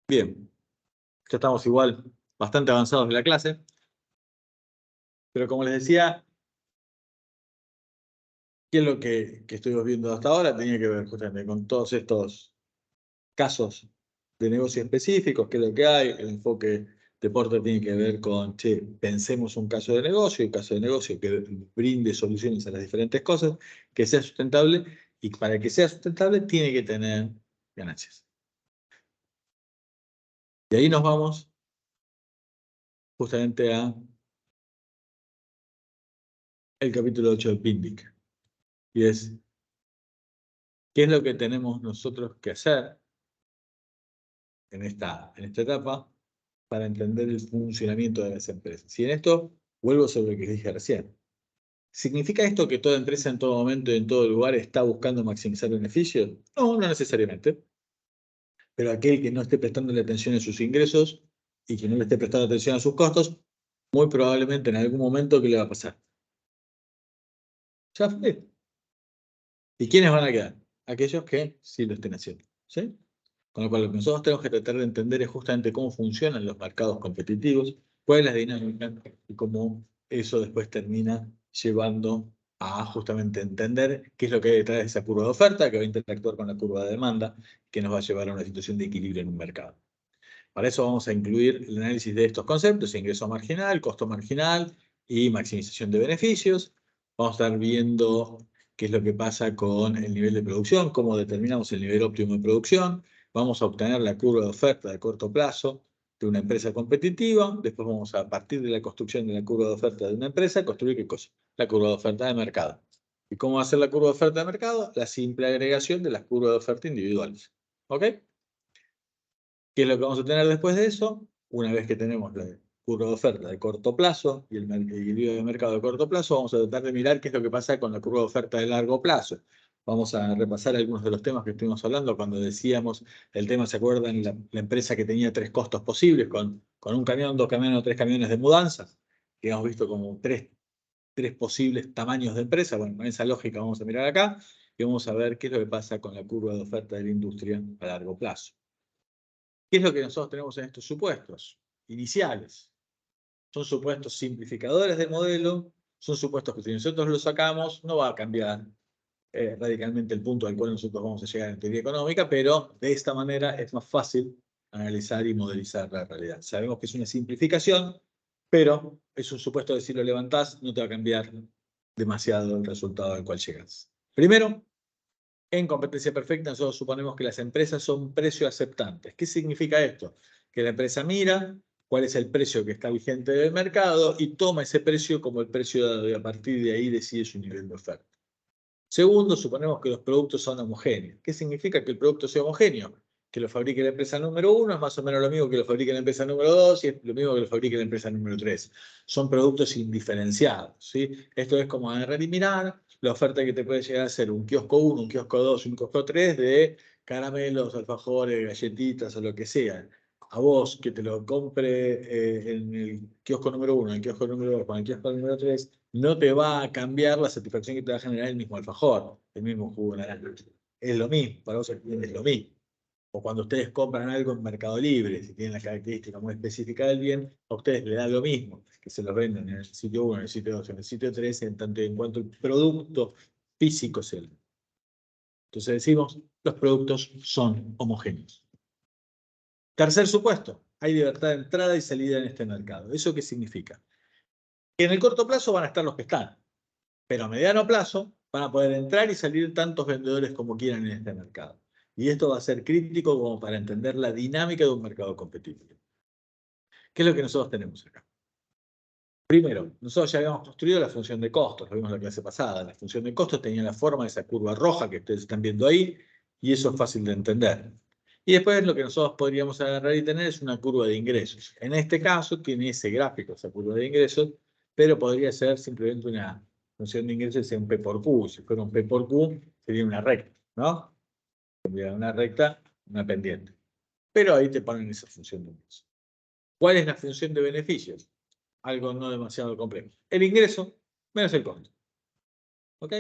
Bien, ya estamos igual bastante avanzados en la clase, pero como les decía, ¿qué es lo que estuvimos viendo hasta ahora? Tenía que ver justamente con todos estos casos de negocio específicos, qué es lo que hay. El enfoque de Porter tiene que ver con, che, pensemos un caso de negocio, un caso de negocio que brinde soluciones a las diferentes cosas, que sea sustentable, y para que sea sustentable tiene que tener ganancias. Y ahí nos vamos justamente a el capítulo 8 de Pindic. Y es, ¿qué es lo que tenemos nosotros que hacer en esta etapa para entender el funcionamiento de las empresas? Y en esto vuelvo sobre lo que dije recién. ¿Significa esto que toda empresa en todo momento y en todo lugar está buscando maximizar beneficios? No, no necesariamente. Pero aquel que no esté prestando atención a sus ingresos y que no le esté prestando atención a sus costos, muy probablemente en algún momento, ¿qué le va a pasar? Ya fue. ¿Y quiénes van a quedar? Aquellos que sí lo estén haciendo. ¿Sí? Con lo cual, lo que nosotros tenemos que tratar de entender es justamente cómo funcionan los mercados competitivos, cuál es la dinámica y cómo eso después termina llevando a justamente entender qué es lo que hay detrás de esa curva de oferta, que va a interactuar con la curva de demanda, que nos va a llevar a una situación de equilibrio en un mercado. Para eso vamos a incluir el análisis de estos conceptos: ingreso marginal, costo marginal y maximización de beneficios. Vamos a estar viendo qué es lo que pasa con el nivel de producción, cómo determinamos el nivel óptimo de producción. Vamos a obtener la curva de oferta de corto plazo de una empresa competitiva. Después vamos a partir de la construcción de la curva de oferta de una empresa, construir ¿qué cosa? La curva de oferta de mercado. ¿Y cómo va a ser la curva de oferta de mercado? La simple agregación de las curvas de oferta individuales. ¿Ok? ¿Qué es lo que vamos a tener después de eso? Una vez que tenemos la curva de oferta de corto plazo y el equilibrio de mercado de corto plazo, vamos a tratar de mirar qué es lo que pasa con la curva de oferta de largo plazo. Vamos a repasar algunos de los temas que estuvimos hablando cuando decíamos el tema, ¿se acuerdan? La empresa que tenía tres costos posibles con un camión, dos camiones o tres camiones de mudanza, que hemos visto como tres posibles tamaños de empresa. Bueno, con esa lógica vamos a mirar acá y vamos a ver qué es lo que pasa con la curva de oferta de la industria a largo plazo. ¿Qué es lo que nosotros tenemos en estos supuestos iniciales? Son supuestos simplificadores del modelo, son supuestos que si nosotros los sacamos no va a cambiar radicalmente el punto al cual nosotros vamos a llegar en teoría económica, pero de esta manera es más fácil analizar y modelizar la realidad. Sabemos que es una simplificación, pero es un supuesto que si lo levantás no te va a cambiar demasiado el resultado al cual llegas. Primero, en competencia perfecta, nosotros suponemos que las empresas son precio aceptantes. ¿Qué significa esto? Que la empresa mira cuál es el precio que está vigente del mercado y toma ese precio como el precio dado y a partir de ahí decide su nivel de oferta. Segundo, suponemos que los productos son homogéneos. ¿Qué significa que el producto sea homogéneo? Que lo fabrique la empresa número 1 es más o menos lo mismo que lo fabrique la empresa número 2 y es lo mismo que lo fabrique la empresa número 3. Son productos indiferenciados, ¿sí? Esto es como agarrar y mirar la oferta que te puede llegar a ser un kiosco 1, un kiosco 2, un kiosco 3 de caramelos, alfajores, galletitas o lo que sea. A vos que te lo compre en el kiosco número 1, en el kiosco número 2, con el kiosco número 3, no te va a cambiar la satisfacción que te va a generar el mismo alfajor, el mismo jugo de naranja. Es lo mismo, para vos es lo mismo. O cuando ustedes compran algo en Mercado Libre, si tienen la característica muy específica del bien, a ustedes les da lo mismo, que se lo venden en el sitio 1, en el sitio 2, en el sitio 3, en tanto y en cuanto el producto físico es el. Entonces decimos, los productos son homogéneos. Tercer supuesto, hay libertad de entrada y salida en este mercado. ¿Eso qué significa? Que en el corto plazo van a estar los que están, pero a mediano plazo van a poder entrar y salir tantos vendedores como quieran en este mercado. Y esto va a ser crítico como para entender la dinámica de un mercado competitivo. ¿Qué es lo que nosotros tenemos acá? Primero, nosotros ya habíamos construido la función de costos, lo vimos en la clase pasada. La función de costos tenía la forma de esa curva roja que ustedes están viendo ahí, y eso es fácil de entender. Y después lo que nosotros podríamos agarrar y tener es una curva de ingresos. En este caso tiene ese gráfico, esa curva de ingresos, pero podría ser simplemente una función de ingresos, sea un P por Q. Si fuera un P por Q, sería una recta, ¿no? Sería una recta, una pendiente. Pero ahí te ponen esa función de ingresos. ¿Cuál es la función de beneficios? Algo no demasiado complejo. El ingreso menos el costo. ¿Ok?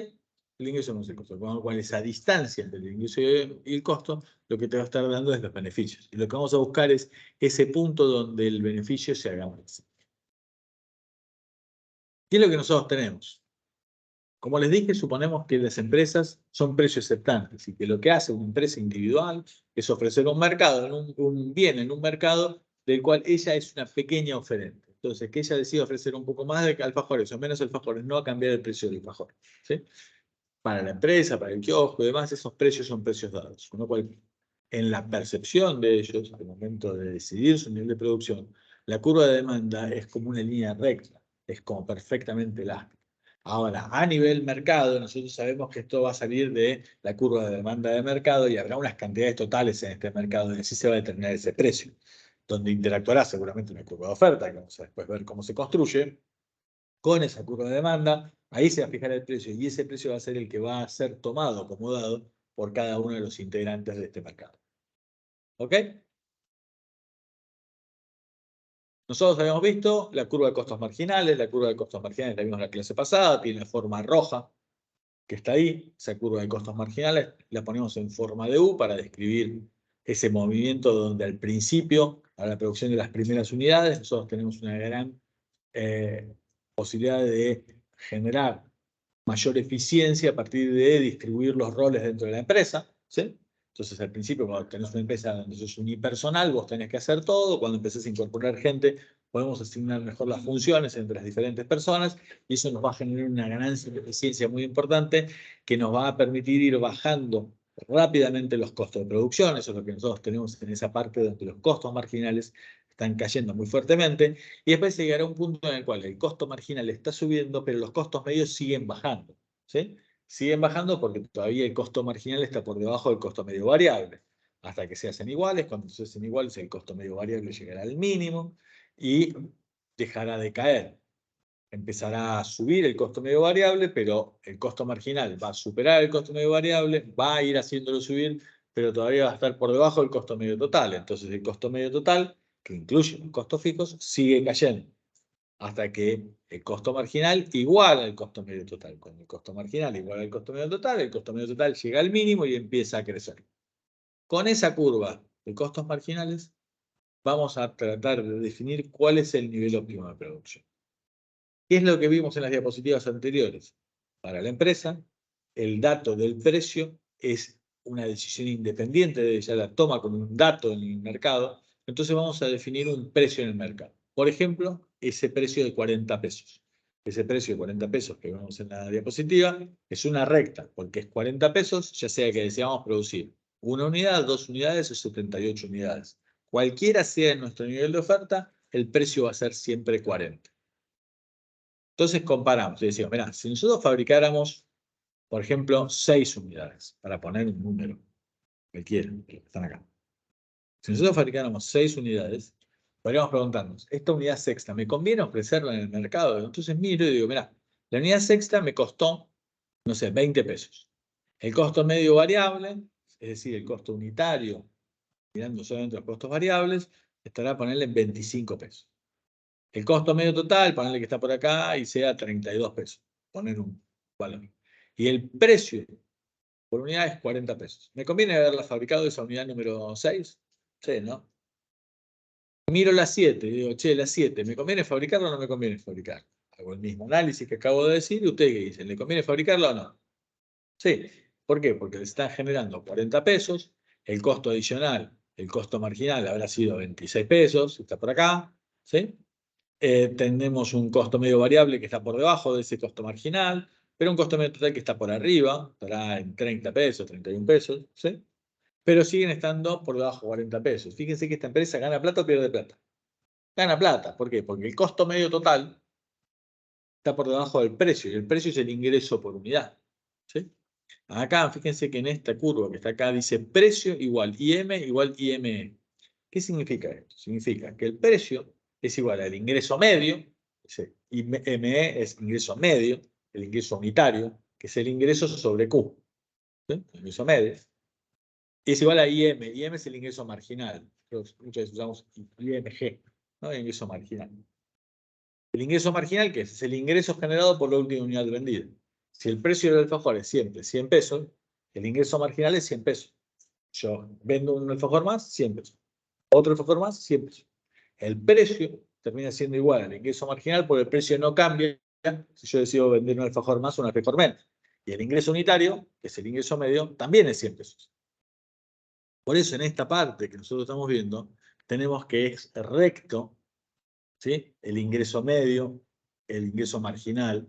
el ingreso menos el costo. Con lo cual, esa distancia entre el ingreso y el costo, lo que te va a estar dando es los beneficios. Y lo que vamos a buscar es ese punto donde el beneficio se haga más. ¿Qué es lo que nosotros tenemos? Como les dije, suponemos que las empresas son precios aceptantes y que lo que hace una empresa individual es ofrecer un mercado, un bien en un mercado del cual ella es una pequeña oferente. Entonces, que ella decide ofrecer un poco más de alfajores o menos alfajores, no va a cambiar el precio del alfajor. ¿Sí? Para la empresa, para el kiosco y demás, esos precios son precios dados. Con lo cual, en la percepción de ellos, al momento de decidir su nivel de producción, la curva de demanda es como una línea recta, es como perfectamente elástica. Ahora, a nivel mercado, nosotros sabemos que esto va a salir de la curva de demanda de mercado y habrá unas cantidades totales en este mercado y así se va a determinar ese precio, donde interactuará seguramente una curva de oferta, que vamos a después ver cómo se construye, con esa curva de demanda, ahí se va a fijar el precio y ese precio va a ser el que va a ser tomado, acomodado por cada uno de los integrantes de este mercado. ¿Ok? Nosotros habíamos visto la curva de costos marginales, la curva de costos marginales la vimos en la clase pasada, tiene la forma roja que está ahí, esa curva de costos marginales la ponemos en forma de U para describir ese movimiento donde al principio, a la producción de las primeras unidades, nosotros tenemos una gran posibilidad de generar mayor eficiencia a partir de distribuir los roles dentro de la empresa, ¿sí? Entonces, al principio, cuando tenés una empresa donde sos unipersonal, vos tenés que hacer todo. Cuando empezás a incorporar gente, podemos asignar mejor las funciones entre las diferentes personas y eso nos va a generar una ganancia de eficiencia muy importante que nos va a permitir ir bajando rápidamente los costos de producción. Eso es lo que nosotros tenemos en esa parte donde los costos marginales están cayendo muy fuertemente y después llegará un punto en el cual el costo marginal está subiendo, pero los costos medios siguen bajando. ¿Sí? Siguen bajando porque todavía el costo marginal está por debajo del costo medio variable. Hasta que se hacen iguales, cuando se hacen iguales el costo medio variable llegará al mínimo y dejará de caer. Empezará a subir el costo medio variable, pero el costo marginal va a superar el costo medio variable, va a ir haciéndolo subir, pero todavía va a estar por debajo del costo medio total. Entonces el costo medio total, que incluye los costos fijos, sigue cayendo hasta que el costo marginal iguala el costo medio total. Cuando el costo marginal iguala el costo medio total, el costo medio total llega al mínimo y empieza a crecer. Con esa curva de costos marginales, vamos a tratar de definir cuál es el nivel óptimo de producción. ¿Qué es lo que vimos en las diapositivas anteriores? Para la empresa, el dato del precio es una decisión independiente de ella, la toma como un dato en el mercado. Entonces vamos a definir un precio en el mercado. Por ejemplo, ese precio de 40 pesos. Ese precio de 40 pesos que vemos en la diapositiva es una recta, porque es 40 pesos, ya sea que deseamos producir una unidad, 2 unidades o 78 unidades. Cualquiera sea nuestro nivel de oferta, el precio va a ser siempre 40. Entonces comparamos y decimos, mira, si nosotros fabricáramos, por ejemplo, 6 unidades, para poner un número, cualquiera, que están acá. Si nosotros fabricáramos 6 unidades, podríamos preguntarnos, ¿esta unidad sexta me conviene ofrecerla en el mercado? Entonces miro y digo, mira, la unidad sexta me costó, no sé, 20 pesos. El costo medio variable, es decir, el costo unitario, mirando solamente los costos variables, estará a ponerle en 25 pesos. El costo medio total, ponerle que está por acá y sea 32 pesos. Poner un valor. Y el precio por unidad es 40 pesos. ¿Me conviene haberla fabricado esa unidad número 6? Sí, ¿no? Miro la 7 y digo, che, la 7, ¿me conviene fabricarla o no me conviene fabricarla? Hago el mismo análisis que acabo de decir y ustedes qué dicen, ¿le conviene fabricarla o no? Sí. ¿Por qué? Porque le están generando 40 pesos, el costo adicional, el costo marginal habrá sido 26 pesos, está por acá, ¿sí? Tenemos un costo medio variable que está por debajo de ese costo marginal, pero un costo medio total que está por arriba, estará en 30 pesos, 31 pesos, ¿sí? Pero siguen estando por debajo de 40 pesos. Fíjense que esta empresa gana plata o pierde plata. Gana plata, ¿por qué? Porque el costo medio total está por debajo del precio, y el precio es el ingreso por unidad, ¿sí? Acá, fíjense que en esta curva que está acá dice precio igual IM igual IME. ¿Qué significa esto? Significa que el precio es igual al ingreso medio, ME es ingreso medio, el ingreso unitario, que es el ingreso sobre Q, ¿sí? El ingreso medio, es igual a IM. IM es el ingreso marginal. Muchas veces usamos IMG, ¿no? El ingreso marginal. El ingreso marginal, ¿qué es? Es el ingreso generado por la última unidad vendida. Si el precio del alfajor es siempre 100 pesos, el ingreso marginal es 100 pesos. Yo vendo un alfajor más, 100 pesos. Otro alfajor más, 100 pesos. El precio termina siendo igual al ingreso marginal porque el precio no cambia si yo decido vender un alfajor más o un alfajor menos. Y el ingreso unitario, que es el ingreso medio, también es 100 pesos. Por eso en esta parte que nosotros estamos viendo, tenemos que es recto, ¿sí?, el ingreso medio, el ingreso marginal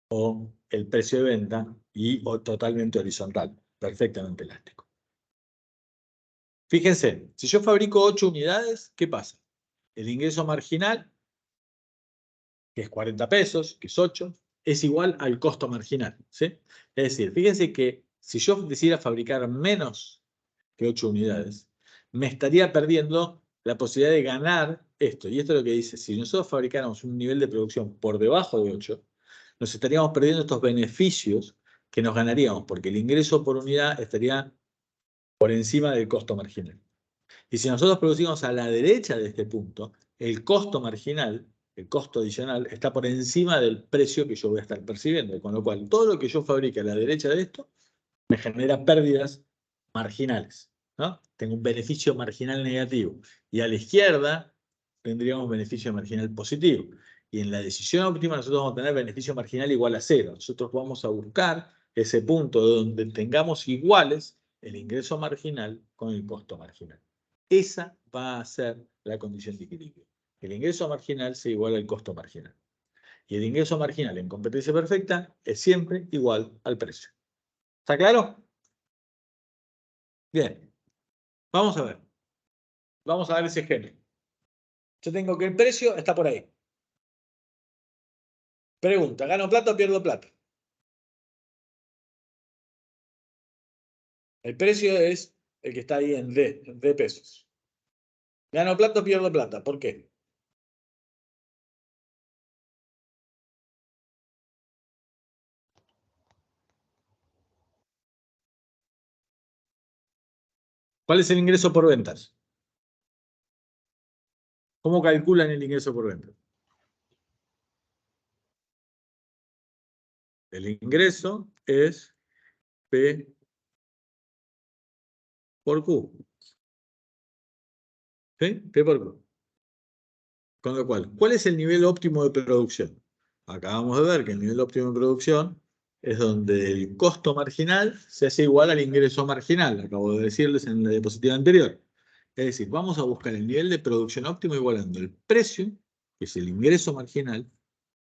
o el precio de venta o totalmente horizontal, perfectamente elástico. Fíjense, si yo fabrico 8 unidades, ¿qué pasa? El ingreso marginal, que es 40 pesos, que es 8, es igual al costo marginal, ¿sí? Es decir, fíjense que si yo decidiera fabricar menos que 8 unidades, me estaría perdiendo la posibilidad de ganar esto. Y esto es lo que dice, si nosotros fabricáramos un nivel de producción por debajo de 8, nos estaríamos perdiendo estos beneficios que nos ganaríamos, porque el ingreso por unidad estaría por encima del costo marginal. Y si nosotros producimos a la derecha de este punto, el costo marginal, el costo adicional, está por encima del precio que yo voy a estar percibiendo. Con lo cual, todo lo que yo fabrique a la derecha de esto me genera pérdidas marginales, ¿no? Tengo un beneficio marginal negativo. Y a la izquierda tendríamos un beneficio marginal positivo. Y en la decisión óptima nosotros vamos a tener beneficio marginal igual a 0. Nosotros vamos a buscar ese punto donde tengamos iguales el ingreso marginal con el costo marginal. Esa va a ser la condición de equilibrio. El ingreso marginal sea igual al costo marginal. Y el ingreso marginal en competencia perfecta es siempre igual al precio. ¿Está claro? Bien. Vamos a ver. Vamos a ver ese ejemplo. Yo tengo que el precio está por ahí. Pregunta, ¿gano plata o pierdo plata? El precio es el que está ahí en D pesos. ¿Gano plata o pierdo plata? ¿Por qué? ¿Cuál es el ingreso por ventas? ¿Cómo calculan el ingreso por ventas? El ingreso es P por Q. ¿Sí? P por Q. Con lo cual, ¿cuál es el nivel óptimo de producción? Acabamos de ver que el nivel óptimo de producción es donde el costo marginal se hace igual al ingreso marginal. Acabo de decirles en la diapositiva anterior. Es decir, vamos a buscar el nivel de producción óptimo igualando el precio, que es el ingreso marginal,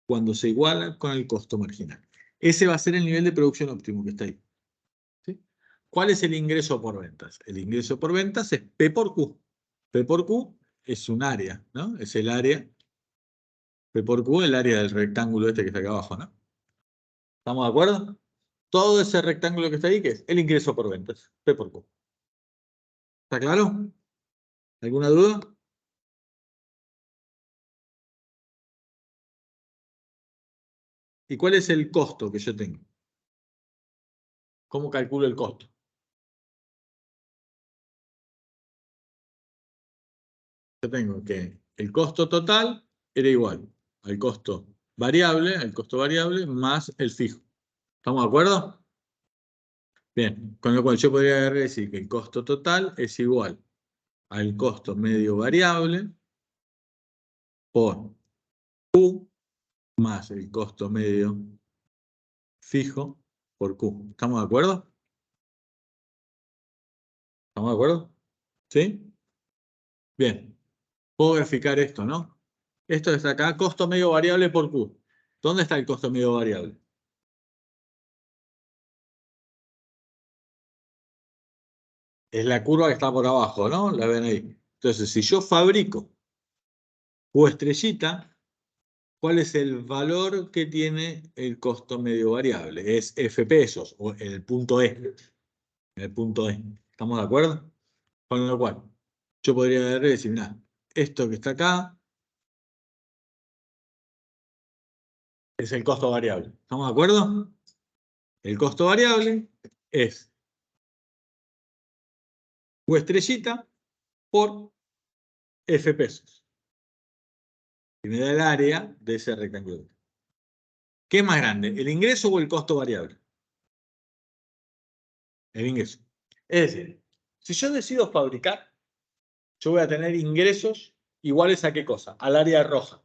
cuando se iguala con el costo marginal. Ese va a ser el nivel de producción óptimo que está ahí. ¿Sí? ¿Cuál es el ingreso por ventas? El ingreso por ventas es P por Q. P por Q es un área, ¿no? Es el área, P por Q, el área del rectángulo este que está acá abajo, ¿no? ¿Estamos de acuerdo? Todo ese rectángulo que está ahí, ¿qué es? El ingreso por ventas, P por Q. ¿Está claro? ¿Alguna duda? ¿Y cuál es el costo que yo tengo? ¿Cómo calculo el costo? Yo tengo que el costo total era igual al costo variable más el fijo. ¿Estamos de acuerdo? Bien, con lo cual yo podría agarrar y decir que el costo total es igual al costo medio variable por Q más el costo medio fijo por Q. ¿Estamos de acuerdo? ¿Estamos de acuerdo? ¿Sí? Bien. Puedo graficar esto, ¿no? Esto está acá, costo medio variable por Q. ¿Dónde está el costo medio variable? Es la curva que está por abajo, ¿no? La ven ahí. Entonces, si yo fabrico Q estrellita, ¿cuál es el valor que tiene el costo medio variable? Es F pesos, o en el punto E. En el punto E. ¿Estamos de acuerdo? Con lo cual, yo podría agarrar y decir, mira, esto que está acá es el costo variable. ¿Estamos de acuerdo? El costo variable es Q estrellita por F pesos. Y me da el área de ese rectángulo. ¿Qué es más grande, el ingreso o el costo variable? El ingreso. Es decir, si yo decido fabricar, yo voy a tener ingresos iguales a ¿qué cosa? Al área roja.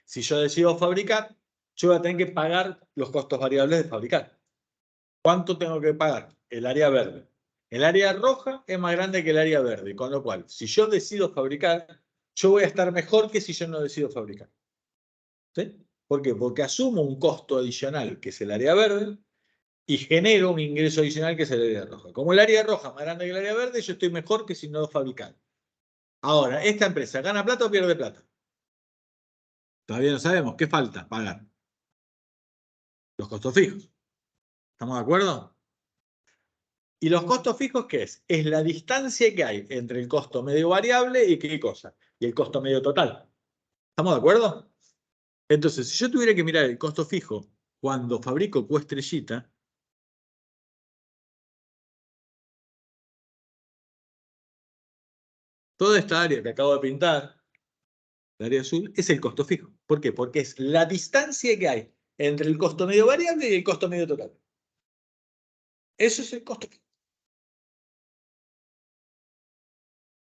Si yo decido fabricar, yo voy a tener que pagar los costos variables de fabricar. ¿Cuánto tengo que pagar? El área verde. El área roja es más grande que el área verde, con lo cual, si yo decido fabricar, yo voy a estar mejor que si yo no decido fabricar. ¿Sí? ¿Por qué? Porque asumo un costo adicional, que es el área verde, y genero un ingreso adicional, que es el área roja. Como el área roja es más grande que el área verde, yo estoy mejor que si no fabricar. Ahora, ¿esta empresa gana plata o pierde plata? Todavía no sabemos. ¿Qué falta? Pagar los costos fijos. ¿Estamos de acuerdo? ¿Y los costos fijos qué es? Es la distancia que hay entre el costo medio variable y qué cosa. Y el costo medio total. ¿Estamos de acuerdo? Entonces, si yo tuviera que mirar el costo fijo cuando fabrico Q estrellita, toda esta área que acabo de pintar, el área azul, es el costo fijo. ¿Por qué? Porque es la distancia que hay entre el costo medio variable y el costo medio total. Eso es el costo fijo.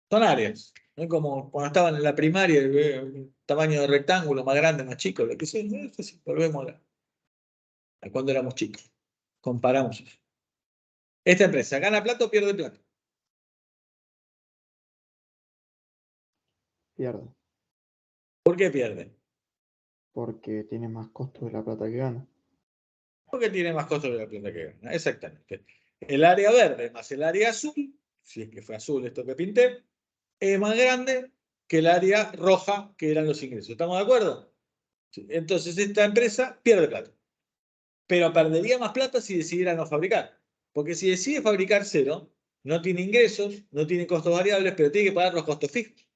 Son áreas. ¿No? Como cuando estaban en la primaria, el tamaño de rectángulo, más grande, más chico, lo que sea. Volvemos a cuando éramos chicos. Comparamos eso. Esta empresa, ¿gana plata o pierde plata? Pierde, ¿Por qué pierde? porque tiene más costo de la plata que gana. Porque tiene más costos que la plata que gana. Exactamente. El área verde más el área azul, si es que fue azul esto que pinté, es más grande que el área roja, que eran los ingresos. ¿Estamos de acuerdo? Sí. Entonces esta empresa pierde plata. Pero perdería más plata si decidiera no fabricar. Porque si decide fabricar cero, no tiene ingresos, no tiene costos variables, pero tiene que pagar los costos fijos.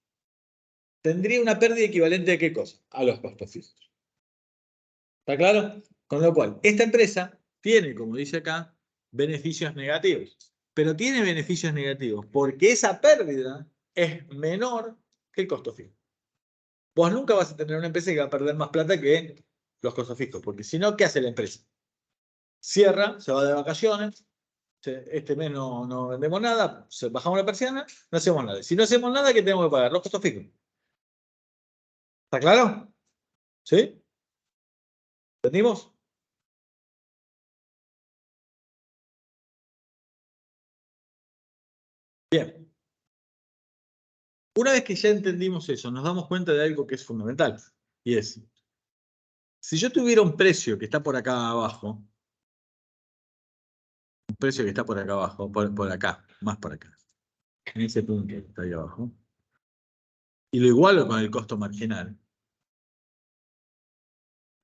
Tendría una pérdida equivalente a ¿qué cosa? A los costos fijos. ¿Está claro? Con lo cual, esta empresa tiene, como dice acá, beneficios negativos. Pero tiene beneficios negativos porque esa pérdida es menor que el costo fijo. Vos nunca vas a tener una empresa que va a perder más plata que los costos fijos, porque si no, ¿qué hace la empresa? Cierra, se va de vacaciones, este mes no vendemos nada, bajamos la persiana, no hacemos nada. Si no hacemos nada, ¿qué tenemos que pagar? Los costos fijos. ¿Está claro? ¿Sí? ¿Entendimos? Bien. Una vez que ya entendimos eso, nos damos cuenta de algo que es fundamental. Y es, si yo tuviera un precio que está por acá abajo, un precio que está por acá abajo, por acá, más por acá, en ese punto que está ahí abajo, y lo igualo con el costo marginal,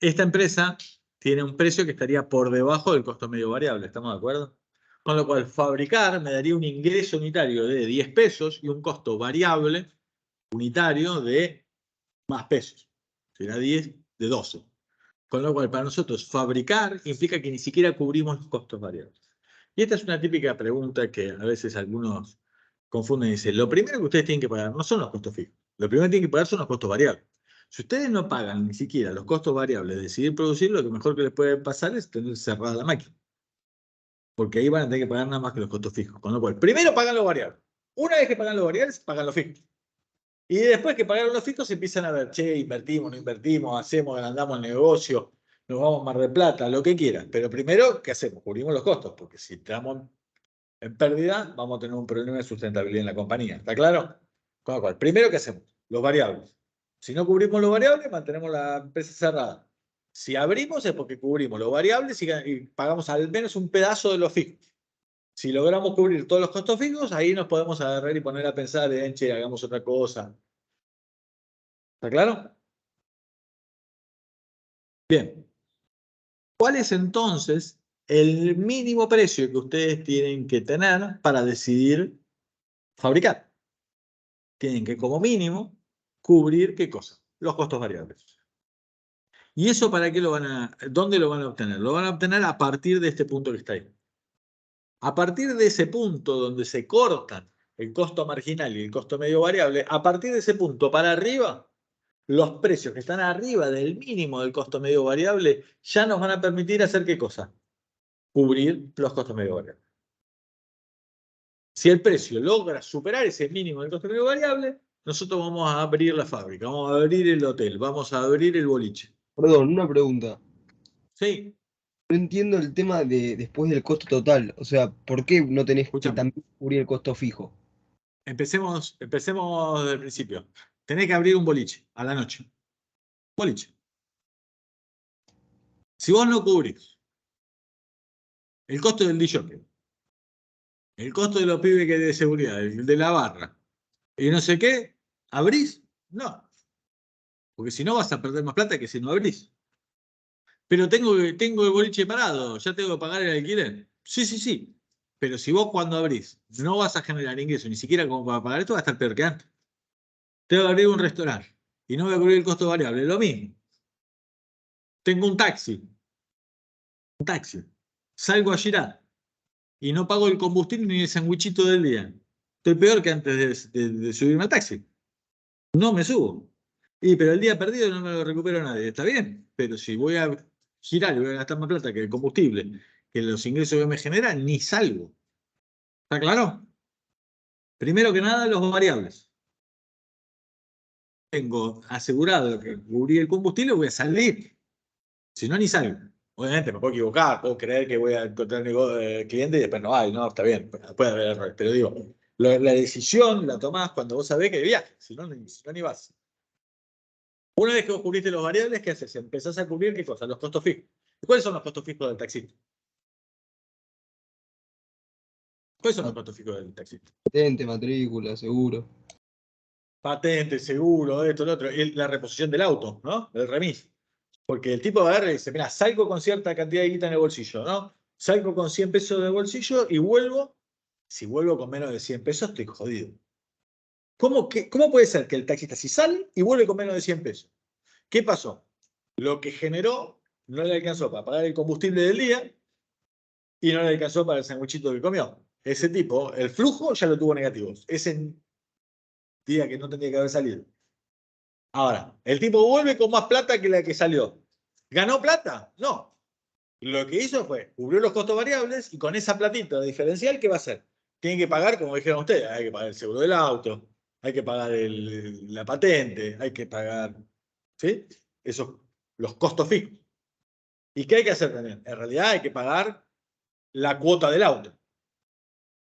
esta empresa tiene un precio que estaría por debajo del costo medio variable, ¿estamos de acuerdo? Con lo cual, fabricar me daría un ingreso unitario de 10 pesos y un costo variable unitario de más pesos. Será 10 de 12. Con lo cual, para nosotros, fabricar implica que ni siquiera cubrimos los costos variables. Y esta es una típica pregunta que a veces algunos confunden y dicen, lo primero que ustedes tienen que pagar no son los costos fijos, lo primero que tienen que pagar son los costos variables. Si ustedes no pagan ni siquiera los costos variables de decidir producir, lo que mejor que les puede pasar es tener cerrada la máquina. Porque ahí van a tener que pagar nada más que los costos fijos. Con lo cual, primero pagan los variables. Una vez que pagan los variables, pagan los fijos. Y después que pagaron los fijos, empiezan a ver, che, invertimos, no invertimos, hacemos, agrandamos el negocio, nos vamos a Mar del Plata, lo que quieran. Pero primero, ¿qué hacemos? Cubrimos los costos, porque si estamos en pérdida, vamos a tener un problema de sustentabilidad en la compañía. ¿Está claro? Con lo cual, primero, ¿qué hacemos? Los variables. Si no cubrimos los variables, mantenemos la empresa cerrada. Si abrimos es porque cubrimos los variables y pagamos al menos un pedazo de los fijos. Si logramos cubrir todos los costos fijos, ahí nos podemos agarrar y poner a pensar en, che, hagamos otra cosa. ¿Está claro? Bien. ¿Cuál es entonces el mínimo precio que ustedes tienen que tener para decidir fabricar? Tienen que, como mínimo, cubrir ¿qué cosa? Los costos variables. ¿Y eso para qué dónde lo van a obtener? Lo van a obtener a partir de este punto que está ahí. A partir de ese punto donde se cortan el costo marginal y el costo medio variable, a partir de ese punto para arriba, los precios que están arriba del mínimo del costo medio variable ya nos van a permitir hacer ¿qué cosa? Cubrir los costos medio variables. Si el precio logra superar ese mínimo del costo medio variable, nosotros vamos a abrir la fábrica, vamos a abrir el hotel, vamos a abrir el boliche. Perdón, una pregunta. Sí, No entiendo el tema de después del costo total. O sea, ¿por qué no tenés que escúchame. también cubrir el costo fijo? Empecemos desde el principio. Tenés que abrir un boliche a la noche. Boliche. Si vos no cubrís el costo del DJ, el costo de los pibes que de seguridad, el de la barra, y no sé qué, ¿abrís? No. Porque si no vas a perder más plata que si no abrís. Pero tengo el boliche parado, ya tengo que pagar el alquiler. Sí, sí, sí. Pero si vos cuando abrís no vas a generar ingresos, ni siquiera como para pagar esto, va a estar peor que antes. Tengo que abrir un restaurante y no voy a cubrir el costo variable, lo mismo. Tengo un taxi. Salgo a girar y no pago el combustible ni el sandwichito del día. Estoy peor que antes de subirme al taxi. No me subo. Pero el día perdido no me lo recupero nadie. Está bien, pero si voy a girar y voy a gastar más plata que el combustible, que los ingresos que me generan, ni salgo. ¿Está claro? Primero que nada, los variables. Tengo asegurado que cubrí el combustible, voy a salir. Si no, ni salgo. Obviamente me puedo equivocar, puedo creer que voy a encontrar cliente y después no hay, no, está bien, puede haber errores. Pero digo, la decisión la tomás cuando vos sabés que viajas, si no, ni vas. Una vez que vos cubriste los variables, ¿qué haces? Empezás a cubrir ¿qué cosa? Los costos fijos. ¿Cuáles son los costos fijos del taxista? ¿Cuáles son los costos fijos del taxista? Patente, matrícula, seguro. Patente, seguro, esto, lo otro. La reposición del auto, ¿no? El remis. Porque el tipo va a ver y dice, mira, salgo con cierta cantidad de guita en el bolsillo, ¿no? Salgo con 100 pesos de bolsillo y vuelvo. Si vuelvo con menos de 100 pesos, estoy jodido. ¿Cómo puede ser que el taxista si sale y vuelve con menos de 100 pesos? ¿Qué pasó? Lo que generó no le alcanzó para pagar el combustible del día y no le alcanzó para el sanguichito que comió. Ese tipo, el flujo ya lo tuvo negativo. Ese día que no tendría que haber salido. Ahora, el tipo vuelve con más plata que la que salió. ¿Ganó plata? No. Lo que hizo fue, cubrió los costos variables y con esa platita diferencial, ¿qué va a hacer? Tienen que pagar, como dijeron ustedes, hay que pagar el seguro del auto, hay que pagar la patente, hay que pagar, ¿sí? Esos, los costos fijos. ¿Y qué hay que hacer también? En realidad hay que pagar la cuota del auto.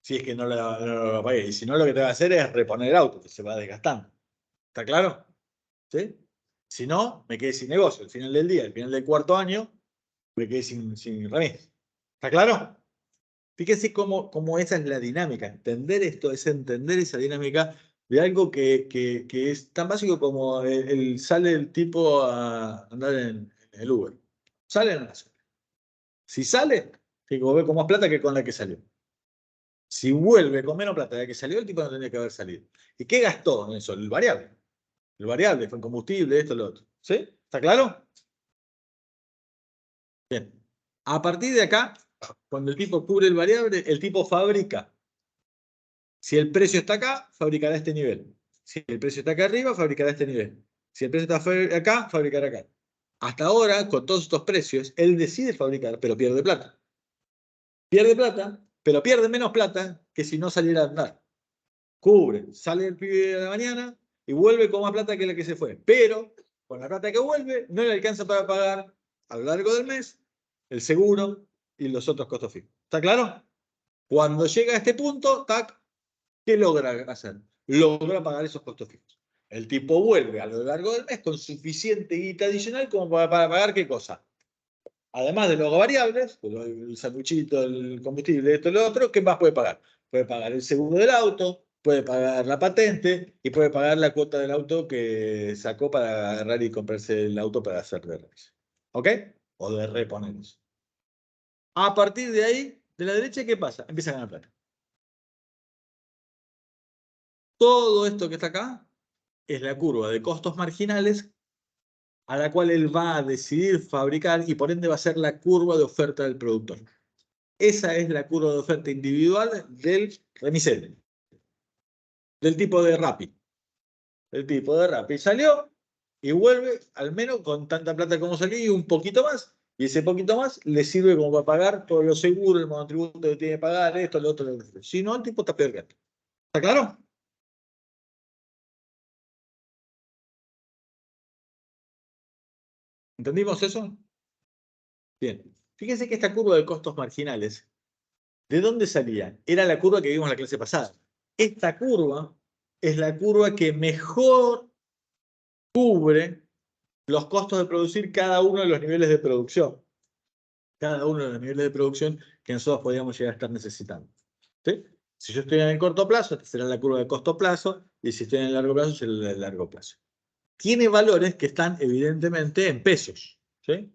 Si es que no lo pagué. Y si no, lo que te va a hacer es reponer el auto, que se va desgastando. ¿Está claro? ¿Sí? Si no, me quedé sin negocio. Al final del día, al final del cuarto año, me quedé sin remis. ¿Está claro? Fíjense cómo esa es la dinámica. Entender esto es entender esa dinámica de algo que es tan básico como sale el tipo a andar en el Uber. Sale o no sale. Si sale, tiene que volver con más plata que con la que salió. Si vuelve con menos plata de la que salió, el tipo no tendría que haber salido. ¿Y qué gastó en eso? El variable. El variable fue el combustible, esto, lo otro. ¿Sí? ¿Está claro? Bien. A partir de acá, cuando el tipo cubre el variable, el tipo fabrica. Si el precio está acá, fabricará este nivel. Si el precio está acá arriba, fabricará este nivel. Si el precio está acá, fabricará acá. Hasta ahora, con todos estos precios, él decide fabricar, pero pierde plata. Pierde plata, pero pierde menos plata que si no saliera a andar. Cubre, sale el pibe de la mañana y vuelve con más plata que la que se fue. Pero con la plata que vuelve, no le alcanza para pagar a lo largo del mes el seguro y los otros costos fijos. ¿Está claro? Cuando llega a este punto, tac, ¿qué logra hacer? Logra pagar esos costos fijos. El tipo vuelve a lo largo del mes con suficiente guita adicional como para pagar ¿qué cosa? Además de los variables, el sanguchito, el combustible, esto y lo otro, ¿qué más puede pagar? Puede pagar el seguro del auto, puede pagar la patente y puede pagar la cuota del auto que sacó para agarrar y comprarse el auto para hacer de remis. ¿Ok? O de reponerlos. A partir de ahí, de la derecha, ¿qué pasa? Empieza a ganar plata. Todo esto que está acá es la curva de costos marginales a la cual él va a decidir fabricar y por ende va a ser la curva de oferta del productor. Esa es la curva de oferta individual del remisero, del tipo de Rappi. El tipo de Rappi salió, y vuelve al menos con tanta plata como salió y un poquito más. Y ese poquito más le sirve como para pagar todos los seguros, el monotributo que tiene que pagar, esto, lo otro, lo otro. Si no, el tipo está peor que antes. ¿Está claro? ¿Entendimos eso? Bien. Fíjense que esta curva de costos marginales, ¿de dónde salía? Era la curva que vimos en la clase pasada. Esta curva es la curva que mejor cubre los costos de producir cada uno de los niveles de producción. Cada uno de los niveles de producción que nosotros podríamos llegar a estar necesitando. ¿Sí? Si yo estoy en el corto plazo, esta será la curva de corto plazo, y si estoy en el largo plazo, será la de largo plazo. Tiene valores que están evidentemente en pesos. ¿Sí?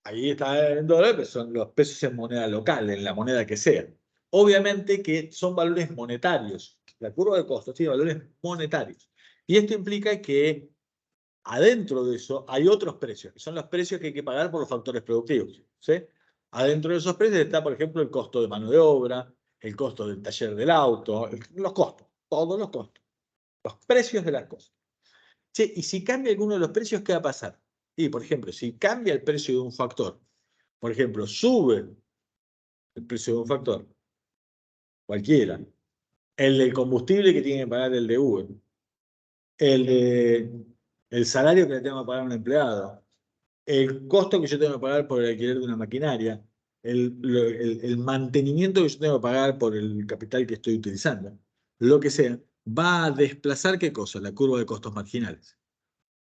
Ahí está en dólares, pero son los pesos en moneda local, en la moneda que sea. Obviamente que son valores monetarios. La curva de costos tiene valores monetarios. Y esto implica que adentro de eso hay otros precios, que son los precios que hay que pagar por los factores productivos. ¿Sí? Adentro de esos precios está, por ejemplo, el costo de mano de obra, el costo del taller del auto, los costos, todos los costos, los precios de las cosas. Che, y si cambia alguno de los precios, ¿qué va a pasar? Y, por ejemplo, si cambia el precio de un factor, por ejemplo, sube el precio de un factor, cualquiera, el del combustible que tiene que pagar el de Uber, el salario que le tengo que pagar a un empleado, el costo que yo tengo que pagar por el alquiler de una maquinaria, el mantenimiento que yo tengo que pagar por el capital que estoy utilizando, lo que sea, va a desplazar ¿qué cosa? La curva de costos marginales.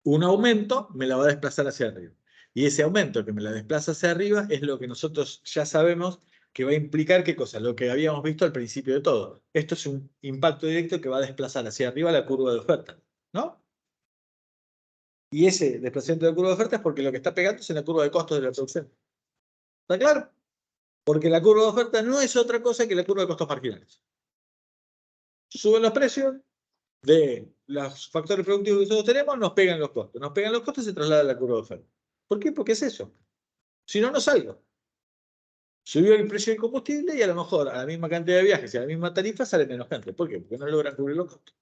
Un aumento me la va a desplazar hacia arriba. Y ese aumento que me la desplaza hacia arriba es lo que nosotros ya sabemos que va a implicar qué cosa, lo que habíamos visto al principio de todo. Esto es un impacto directo que va a desplazar hacia arriba la curva de oferta, ¿no? Y ese desplazamiento de la curva de oferta es porque lo que está pegando es en la curva de costos de la producción. ¿Está claro? Porque la curva de oferta no es otra cosa que la curva de costos marginales. Suben los precios de los factores productivos que nosotros tenemos, nos pegan los costos. Nos pegan los costos y se traslada a la curva de oferta. ¿Por qué? Porque es eso. Si no, no salgo. Subió el precio del combustible y a lo mejor a la misma cantidad de viajes y a la misma tarifa sale menos gente. ¿Por qué? Porque no logran cubrir los costos.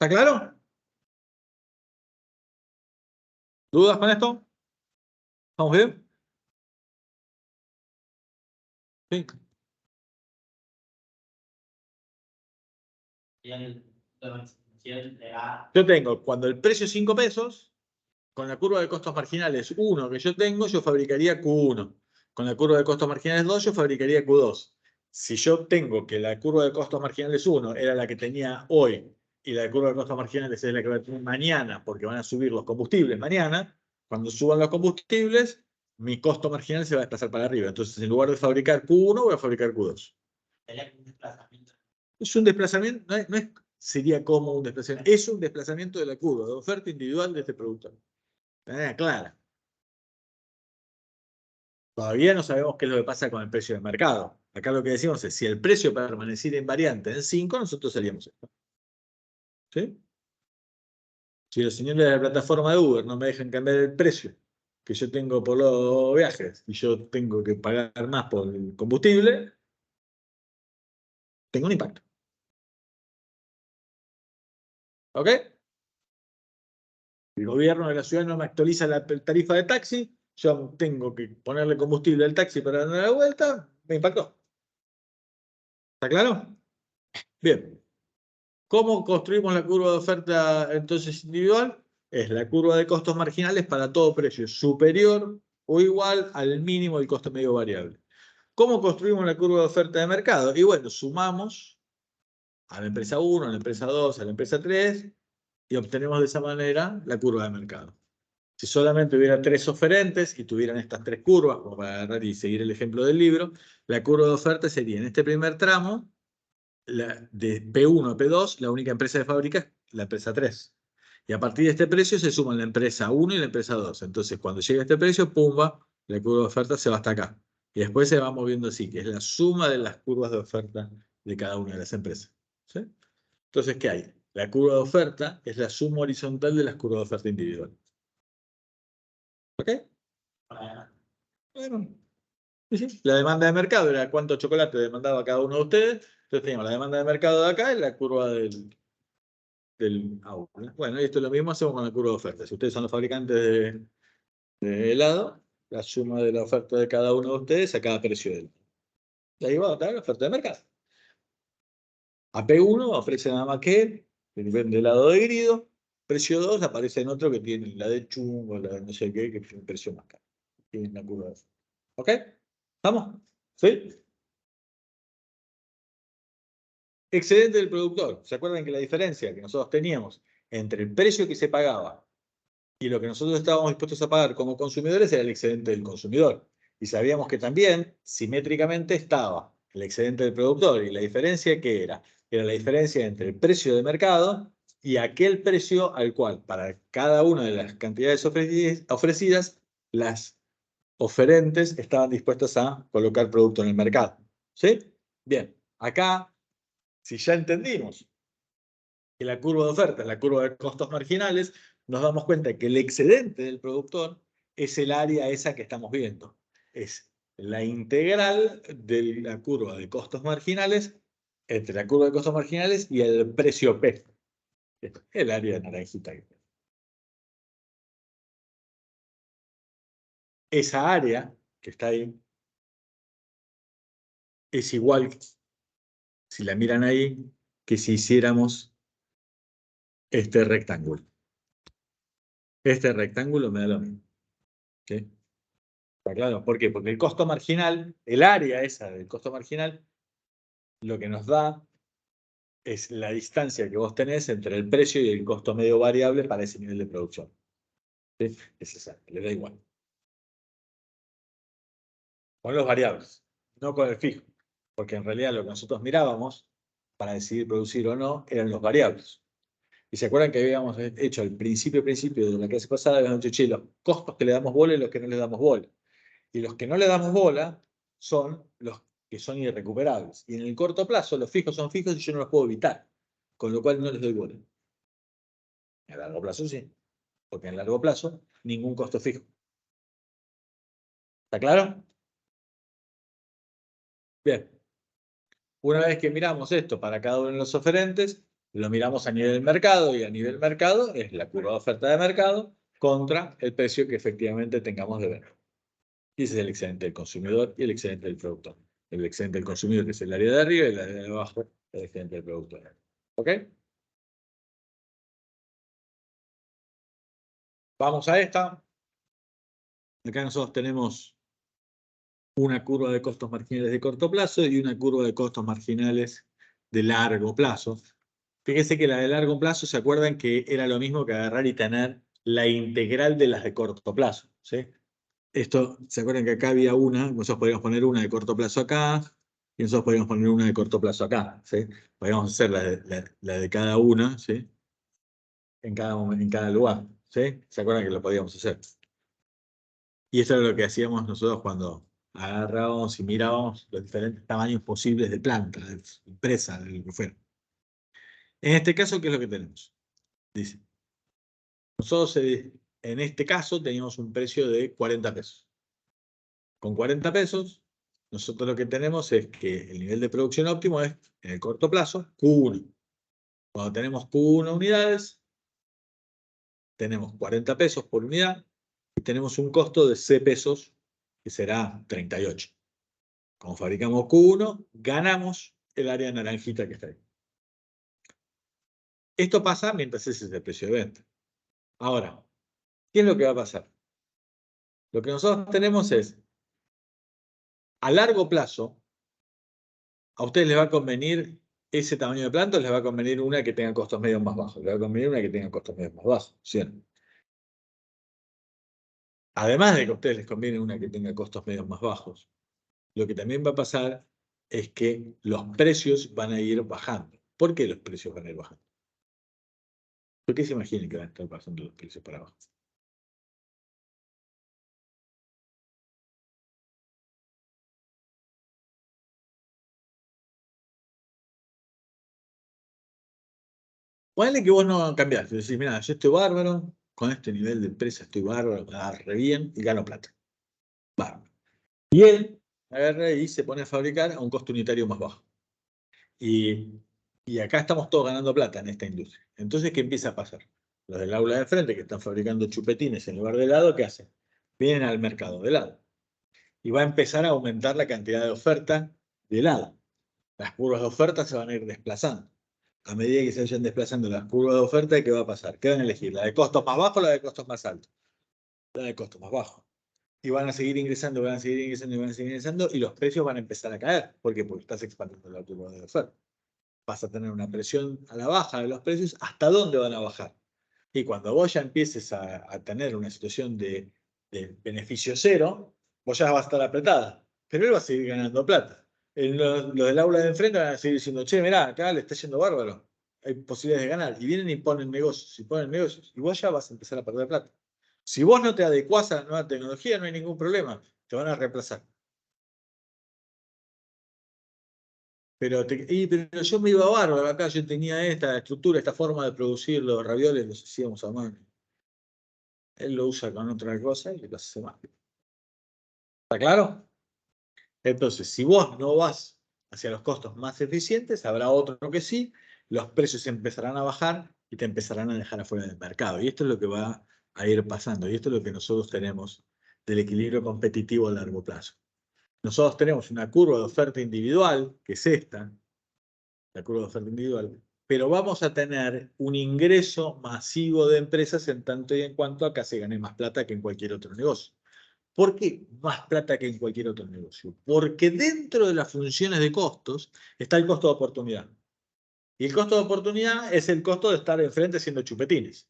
¿Está claro? ¿Dudas con esto? ¿Estamos bien? Sí. Yo tengo, cuando el precio es 5 pesos, con la curva de costos marginales 1 que yo tengo, yo fabricaría Q1. Con la curva de costos marginales 2, yo fabricaría Q2. Si yo tengo que la curva de costos marginales 1 era la que tenía hoy y la curva de costos marginales es la que va a tener mañana porque van a subir los combustibles mañana, cuando suban los combustibles, mi costo marginal se va a desplazar para arriba. Entonces, en lugar de fabricar Q1, voy a fabricar Q2. Es un desplazamiento, sería como un desplazamiento, es un desplazamiento de la curva de oferta individual de este productor. De manera clara. Todavía no sabemos qué es lo que pasa con el precio del mercado. Acá lo que decimos es, si el precio permaneciera invariante en 5, nosotros haríamos esto. ¿Sí? Si los señores de la plataforma de Uber no me dejan cambiar el precio que yo tengo por los viajes y yo tengo que pagar más por el combustible, tengo un impacto. ¿Ok? El gobierno de la ciudad no me actualiza la tarifa de taxi, yo tengo que ponerle combustible al taxi para dar la vuelta, me impactó. ¿Está claro? Bien. ¿Cómo construimos la curva de oferta entonces individual? Es la curva de costos marginales para todo precio superior o igual al mínimo del costo medio variable. ¿Cómo construimos la curva de oferta de mercado? Y bueno, sumamos a la empresa 1, a la empresa 2, a la empresa 3 y obtenemos de esa manera la curva de mercado. Si solamente hubiera 3 oferentes y tuvieran estas 3 curvas, como para agarrar y seguir el ejemplo del libro, la curva de oferta sería en este primer tramo, de P1 a P2, la única empresa de fábrica es la empresa 3. Y a partir de este precio se suman la empresa 1 y la empresa 2. Entonces, cuando llega este precio, pumba, la curva de oferta se va hasta acá. Y después se va moviendo así, que es la suma de las curvas de oferta de cada una de las empresas. ¿Sí? Entonces, ¿qué hay? La curva de oferta es la suma horizontal de las curvas de oferta individuales. ¿Ok? Bueno, sí. La demanda de mercado era cuánto chocolate demandaba cada uno de ustedes. Entonces teníamos la demanda de mercado de acá y la curva del del aula. Bueno, y esto es lo mismo hacemos con la curva de oferta. Si ustedes son los fabricantes de helado, la suma de la oferta de cada uno de ustedes a cada precio de helado. Y ahí va a estar la oferta de mercado. AP1 ofrece nada más que el nivel de helado de grido. Precio 2 aparece en otro que tiene la de chumbo, la de no sé qué, que es un precio más caro. Tienen la curva de oferta. ¿Ok? ¿Estamos? ¿Sí? Excedente del productor. ¿Se acuerdan que la diferencia que nosotros teníamos entre el precio que se pagaba y lo que nosotros estábamos dispuestos a pagar como consumidores era el excedente del consumidor? Y sabíamos que también, simétricamente, estaba el excedente del productor. ¿Y la diferencia qué era? Era la diferencia entre el precio de mercado y aquel precio al cual, para cada una de las cantidades ofrecidas, las oferentes estaban dispuestas a colocar producto en el mercado. ¿Sí? Bien, acá, si ya entendimos que la curva de oferta es la curva de costos marginales, nos damos cuenta que el excedente del productor es el área esa que estamos viendo. Es la integral de la curva de costos marginales entre la curva de costos marginales y el precio P. El área de naranjita. Esa área que está ahí es igual, si la miran ahí, que si hiciéramos este rectángulo. Este rectángulo me da lo mismo. ¿Sí? ¿Está claro? ¿Por qué? Porque el costo marginal, el área esa del costo marginal, lo que nos da es la distancia que vos tenés entre el precio y el costo medio variable para ese nivel de producción. ¿Sí? Es esa, le da igual. Con los variables, no con el fijo. Porque en realidad lo que nosotros mirábamos para decidir producir o no eran los variables. Y se acuerdan que habíamos hecho al principio de la clase pasada, habíamos dicho, che, los costos que le damos bola y los que no le damos bola. Y los que no le damos bola son los que son irrecuperables. Y en el corto plazo, los fijos son fijos y yo no los puedo evitar. Con lo cual no les doy bola. A largo plazo sí. Porque en largo plazo, ningún costo fijo. ¿Está claro? Bien. Una vez que miramos esto para cada uno de los oferentes, lo miramos a nivel mercado y a nivel mercado es la curva de oferta de mercado contra el precio que efectivamente tengamos de venta. Y ese es el excedente del consumidor y el excedente del productor. El excedente del consumidor, que es el área de arriba, y el área de abajo, el excedente del productor. ¿Ok? Vamos a esta. Acá nosotros tenemos una curva de costos marginales de corto plazo y una curva de costos marginales de largo plazo. Fíjense que la de largo plazo, ¿se acuerdan que era lo mismo que agarrar y tener la integral de las de corto plazo? ¿Sí? Esto, ¿se acuerdan que acá había una? Nosotros podríamos poner una de corto plazo acá y nosotros podríamos poner una de corto plazo acá. ¿Sí? Podríamos hacer la de cada una, ¿sí? En cada lugar. ¿Sí? ¿Se acuerdan que lo podíamos hacer? Y esto era lo que hacíamos nosotros cuando agarrábamos y mirábamos los diferentes tamaños posibles de planta, de empresa, de lo que fuera. En este caso, ¿qué es lo que tenemos? Dice, nosotros en este caso teníamos un precio de 40 pesos. Con 40 pesos, nosotros lo que tenemos es que el nivel de producción óptimo es, en el corto plazo, Q1. Cuando tenemos Q1 unidades, tenemos 40 pesos por unidad y tenemos un costo de C pesos, que será 38. Como fabricamos Q1, ganamos el área naranjita que está ahí. Esto pasa mientras ese es el precio de venta. Ahora, ¿qué es lo que va a pasar? Lo que nosotros tenemos es, a largo plazo, a ustedes les va a convenir ese tamaño de planta, o les va a convenir una que tenga costos medios más bajos. Les va a convenir una que tenga costos medios más bajos. ¿Sí? Además de que a ustedes les conviene una que tenga costos medios más bajos, lo que también va a pasar es que los precios van a ir bajando. ¿Por qué los precios van a ir bajando? ¿Por qué se imaginen que van a estar bajando los precios para abajo? Ponle que vos no cambiás. Decís, mira, yo estoy bárbaro, con este nivel de empresa estoy bárbaro, me da re bien y gano plata. Bárbaro. Y él agarra y se pone a fabricar a un costo unitario más bajo. Y Y acá estamos todos ganando plata en esta industria. Entonces, ¿qué empieza a pasar? Los del aula de frente que están fabricando chupetines en lugar de helado, ¿qué hacen? Vienen al mercado de helado. Y va a empezar a aumentar la cantidad de oferta de helado. Las curvas de oferta se van a ir desplazando. A medida que se vayan desplazando las curvas de oferta, ¿qué va a pasar? ¿Qué van a elegir? ¿La de costos más bajos o la de costos más altos? La de costos más bajos. Y van a seguir ingresando, van a seguir ingresando, y van a seguir ingresando, y los precios van a empezar a caer. ¿Por qué? Porque estás expandiendo la curva de oferta. Vas a tener una presión a la baja de los precios. ¿Hasta dónde van a bajar? Y cuando vos ya empieces a tener una situación de beneficio cero, vos ya vas a estar apretada. Pero él va a seguir ganando plata. Los del aula de enfrente van a seguir diciendo, che, mirá, acá le está yendo bárbaro. Hay posibilidades de ganar. Y vienen y ponen negocios, y ponen negocios. Y vos ya vas a empezar a perder plata. Si vos no te adecuás a la nueva tecnología, no hay ningún problema. Te van a reemplazar. Pero yo me iba bárbaro acá, yo tenía esta estructura, esta forma de producir los ravioles, los hacíamos a mano. Él lo usa con otra cosa y lo hace mal. ¿Está claro? Entonces, si vos no vas hacia los costos más eficientes, habrá otro que sí, los precios empezarán a bajar y te empezarán a dejar afuera del mercado. Y esto es lo que va a ir pasando. Y esto es lo que nosotros tenemos del equilibrio competitivo a largo plazo. Nosotros tenemos una curva de oferta individual, que es esta, la curva de oferta individual, pero vamos a tener un ingreso masivo de empresas en tanto y en cuanto acá se gane más plata que en cualquier otro negocio. ¿Por qué más plata que en cualquier otro negocio? Porque dentro de las funciones de costos está el costo de oportunidad. Y el costo de oportunidad es el costo de estar enfrente haciendo chupetines.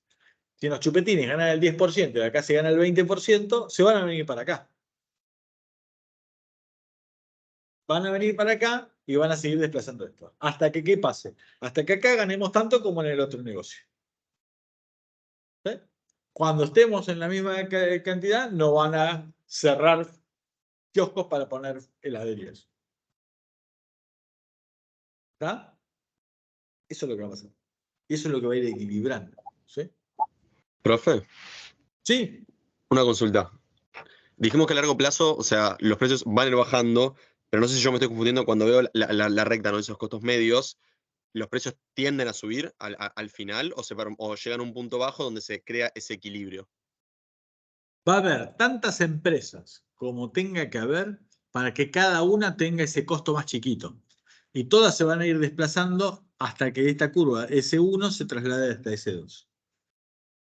Si los chupetines ganan el 10% y acá se gana el 20%, se van a venir para acá. Van a venir para acá y van a seguir desplazando esto. Hasta que, ¿qué pase? Hasta que acá ganemos tanto como en el otro negocio. ¿Sí? Cuando estemos en la misma cantidad, no van a cerrar kioscos para poner heladerías. ¿Está? Eso es lo que va a pasar. Y eso es lo que va a ir equilibrando. ¿Sí? Profe, Sí, una consulta. Dijimos que a largo plazo, o sea, los precios van a ir bajando, pero no sé si yo me estoy confundiendo cuando veo la recta, ¿no? Esos costos medios, ¿los precios tienden a subir al final o llegan a un punto bajo donde se crea ese equilibrio? va a haber tantas empresas como tenga que haber para que cada una tenga ese costo más chiquito. Y todas se van a ir desplazando hasta que esta curva S1 se traslade hasta S2.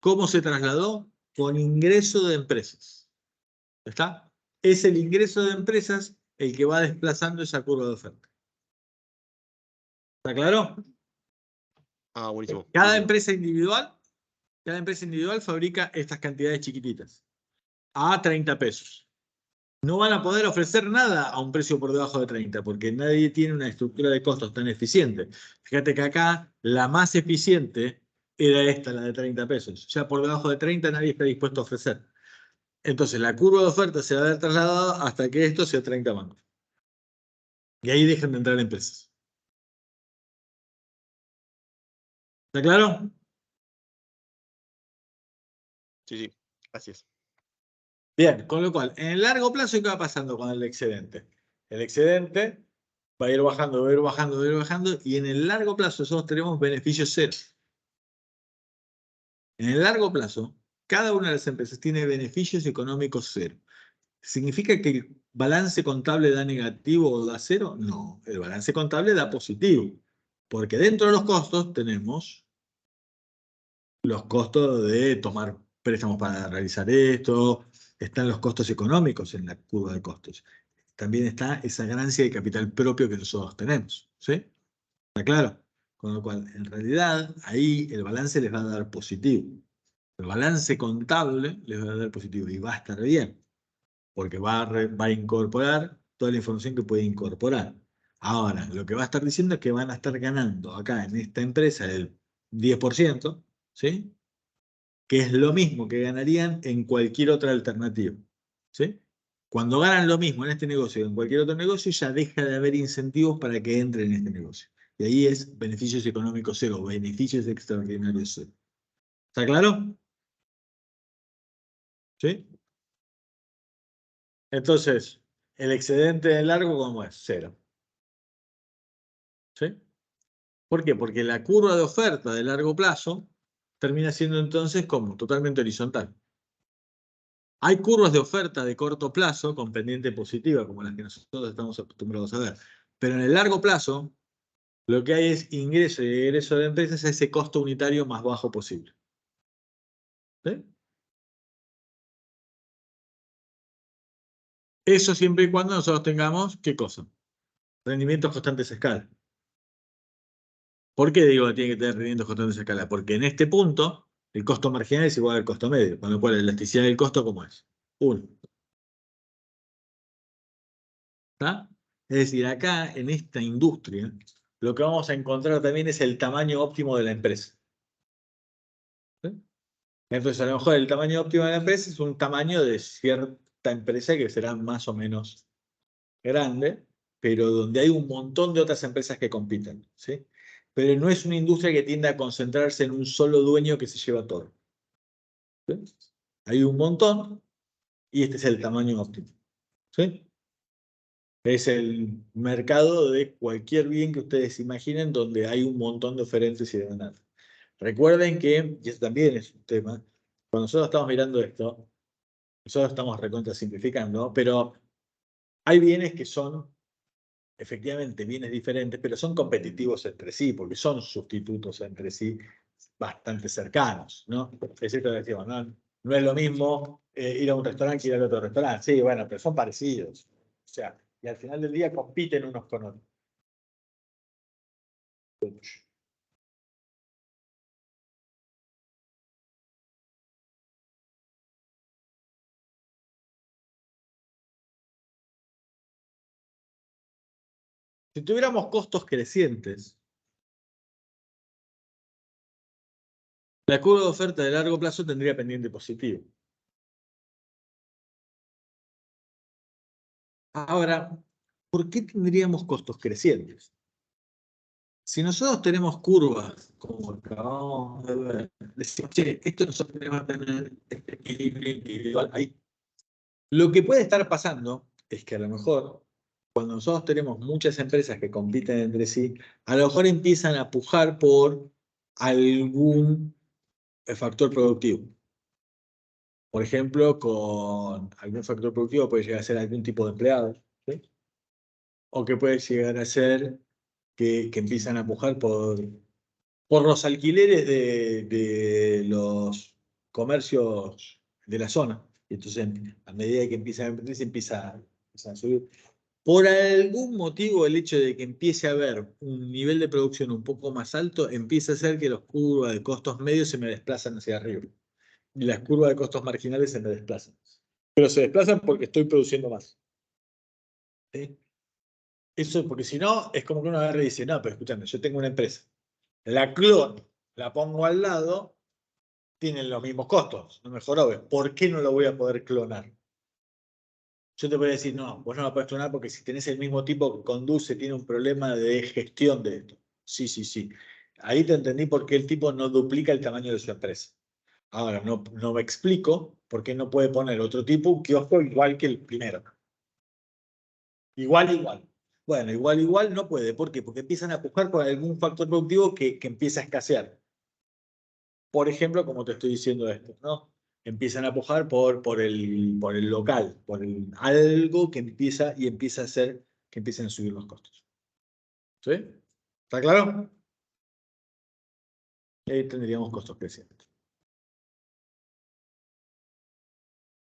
¿Cómo se trasladó? Con ingreso de empresas. ¿Está? Es el ingreso de empresas el que va desplazando esa curva de oferta. ¿Está claro? Ah, buenísimo. Cada Buenísimo. empresa individual fabrica estas cantidades chiquititas a 30 pesos. No van a poder ofrecer nada a un precio por debajo de 30 porque nadie tiene una estructura de costos tan eficiente. Fíjate que acá la más eficiente era esta, la de 30 pesos. Ya por debajo de 30 nadie está dispuesto a ofrecer. Entonces la curva de oferta se va a ver trasladada hasta que esto sea 30 mangos. Y ahí dejan de entrar empresas. ¿Está claro? Sí, sí. Gracias. Bien, con lo cual, en el largo plazo, ¿qué va pasando con el excedente? El excedente va a ir bajando, va a ir bajando, va a ir bajando, y en el largo plazo nosotros tenemos beneficios cero. En el largo plazo, cada una de las empresas tiene beneficios económicos cero. ¿Significa que el balance contable da negativo o da cero? No, el balance contable da positivo, porque dentro de los costos tenemos los costos de tomar préstamos para realizar esto, están los costos económicos en la curva de costos. También está esa ganancia de capital propio que nosotros tenemos. ¿Sí? ¿Está claro? Con lo cual, en realidad, ahí el balance les va a dar positivo. El balance contable les va a dar positivo y va a estar bien, porque va a incorporar toda la información que puede incorporar. Ahora, lo que va a estar diciendo es que van a estar ganando acá en esta empresa el 10%, ¿sí? Que es lo mismo que ganarían en cualquier otra alternativa. ¿Sí? Cuando ganan lo mismo en este negocio que en cualquier otro negocio, ya deja de haber incentivos para que entren en este negocio. Y ahí es beneficios económicos cero, beneficios extraordinarios cero. ¿Está claro? ¿Sí? Entonces, el excedente de largo, ¿cómo es? Cero. ¿Sí? ¿Por qué? Porque la curva de oferta de largo plazo termina siendo entonces como totalmente horizontal. Hay curvas de oferta de corto plazo con pendiente positiva, como las que nosotros estamos acostumbrados a ver. Pero en el largo plazo, lo que hay es ingreso y egreso de empresas a ese costo unitario más bajo posible. ¿Sí? Eso siempre y cuando nosotros tengamos, ¿qué cosa? Rendimientos constantes a escala. ¿Por qué digo que tiene que tener rendimientos constantes a escala? Porque en este punto, el costo marginal es igual al costo medio, con lo cual la elasticidad del costo, ¿cómo es? 1. ¿Está? Es decir, acá en esta industria, lo que vamos a encontrar también es el tamaño óptimo de la empresa. ¿Sí? Entonces, a lo mejor el tamaño óptimo de la empresa es un tamaño de cierta empresa que será más o menos grande, pero donde hay un montón de otras empresas que compiten. ¿Sí? Pero no es una industria que tiende a concentrarse en un solo dueño que se lleva todo. ¿Sí? Hay un montón y este es el tamaño óptimo. ¿Sí? Es el mercado de cualquier bien que ustedes imaginen donde hay un montón de oferentes y demandantes. Recuerden que, y eso también es un tema, cuando nosotros estamos mirando esto, nosotros estamos recontra simplificando, pero hay bienes que son efectivamente bienes diferentes, pero son competitivos entre sí, porque son sustitutos entre sí bastante cercanos, ¿no? Es esto que decimos, ¿no? No es lo mismo ir a un restaurante que ir al otro restaurante. Sí, bueno, pero son parecidos. O sea, y al final del día compiten unos con otros. Si tuviéramos costos crecientes, la curva de oferta de largo plazo tendría pendiente positivo. Ahora, ¿por qué tendríamos costos crecientes? Si nosotros tenemos curvas, como acabamos de ver, decimos, che, esto nosotros tenemos que tener este equilibrio individual ahí. Lo que puede estar pasando es que a lo mejor, cuando nosotros tenemos muchas empresas que compiten entre sí, a lo mejor empiezan a pujar por algún factor productivo. Por ejemplo, con algún factor productivo puede llegar a ser algún tipo de empleado, ¿sí? O que puede llegar a ser que empiezan a pujar por los alquileres de los comercios de la zona. Y entonces, a medida que empieza a emprender, empieza a subir. Por algún motivo, el hecho de que empiece a haber un nivel de producción un poco más alto, empieza a hacer que las curvas de costos medios se me desplazan hacia arriba. Y las curvas de costos marginales se me desplazan. Pero se desplazan porque estoy produciendo más. ¿Sí? Eso, porque si no, es como que uno agarra y dice, no, pero escúchame, yo tengo una empresa. La clono, la pongo al lado, tienen los mismos costos, no mejoró. ¿Por qué no lo voy a poder clonar? Yo te voy a decir, no, vos no lo podés clonar porque si tenés el mismo tipo que conduce, tiene un problema de gestión de esto. Sí, sí, sí. Ahí te entendí por qué el tipo no duplica el tamaño de su empresa. Ahora, no me explico por qué no puede poner otro tipo un kiosco igual que el primero. Igual. Bueno, igual no puede. ¿Por qué? Porque empiezan a pujar por algún factor productivo que empieza a escasear. Por ejemplo, como te estoy diciendo esto, ¿no? Empiezan a pujar por el local, algo que empieza a hacer que empiecen a subir los costos. ¿Sí? ¿Está claro? Y ahí tendríamos costos crecientes.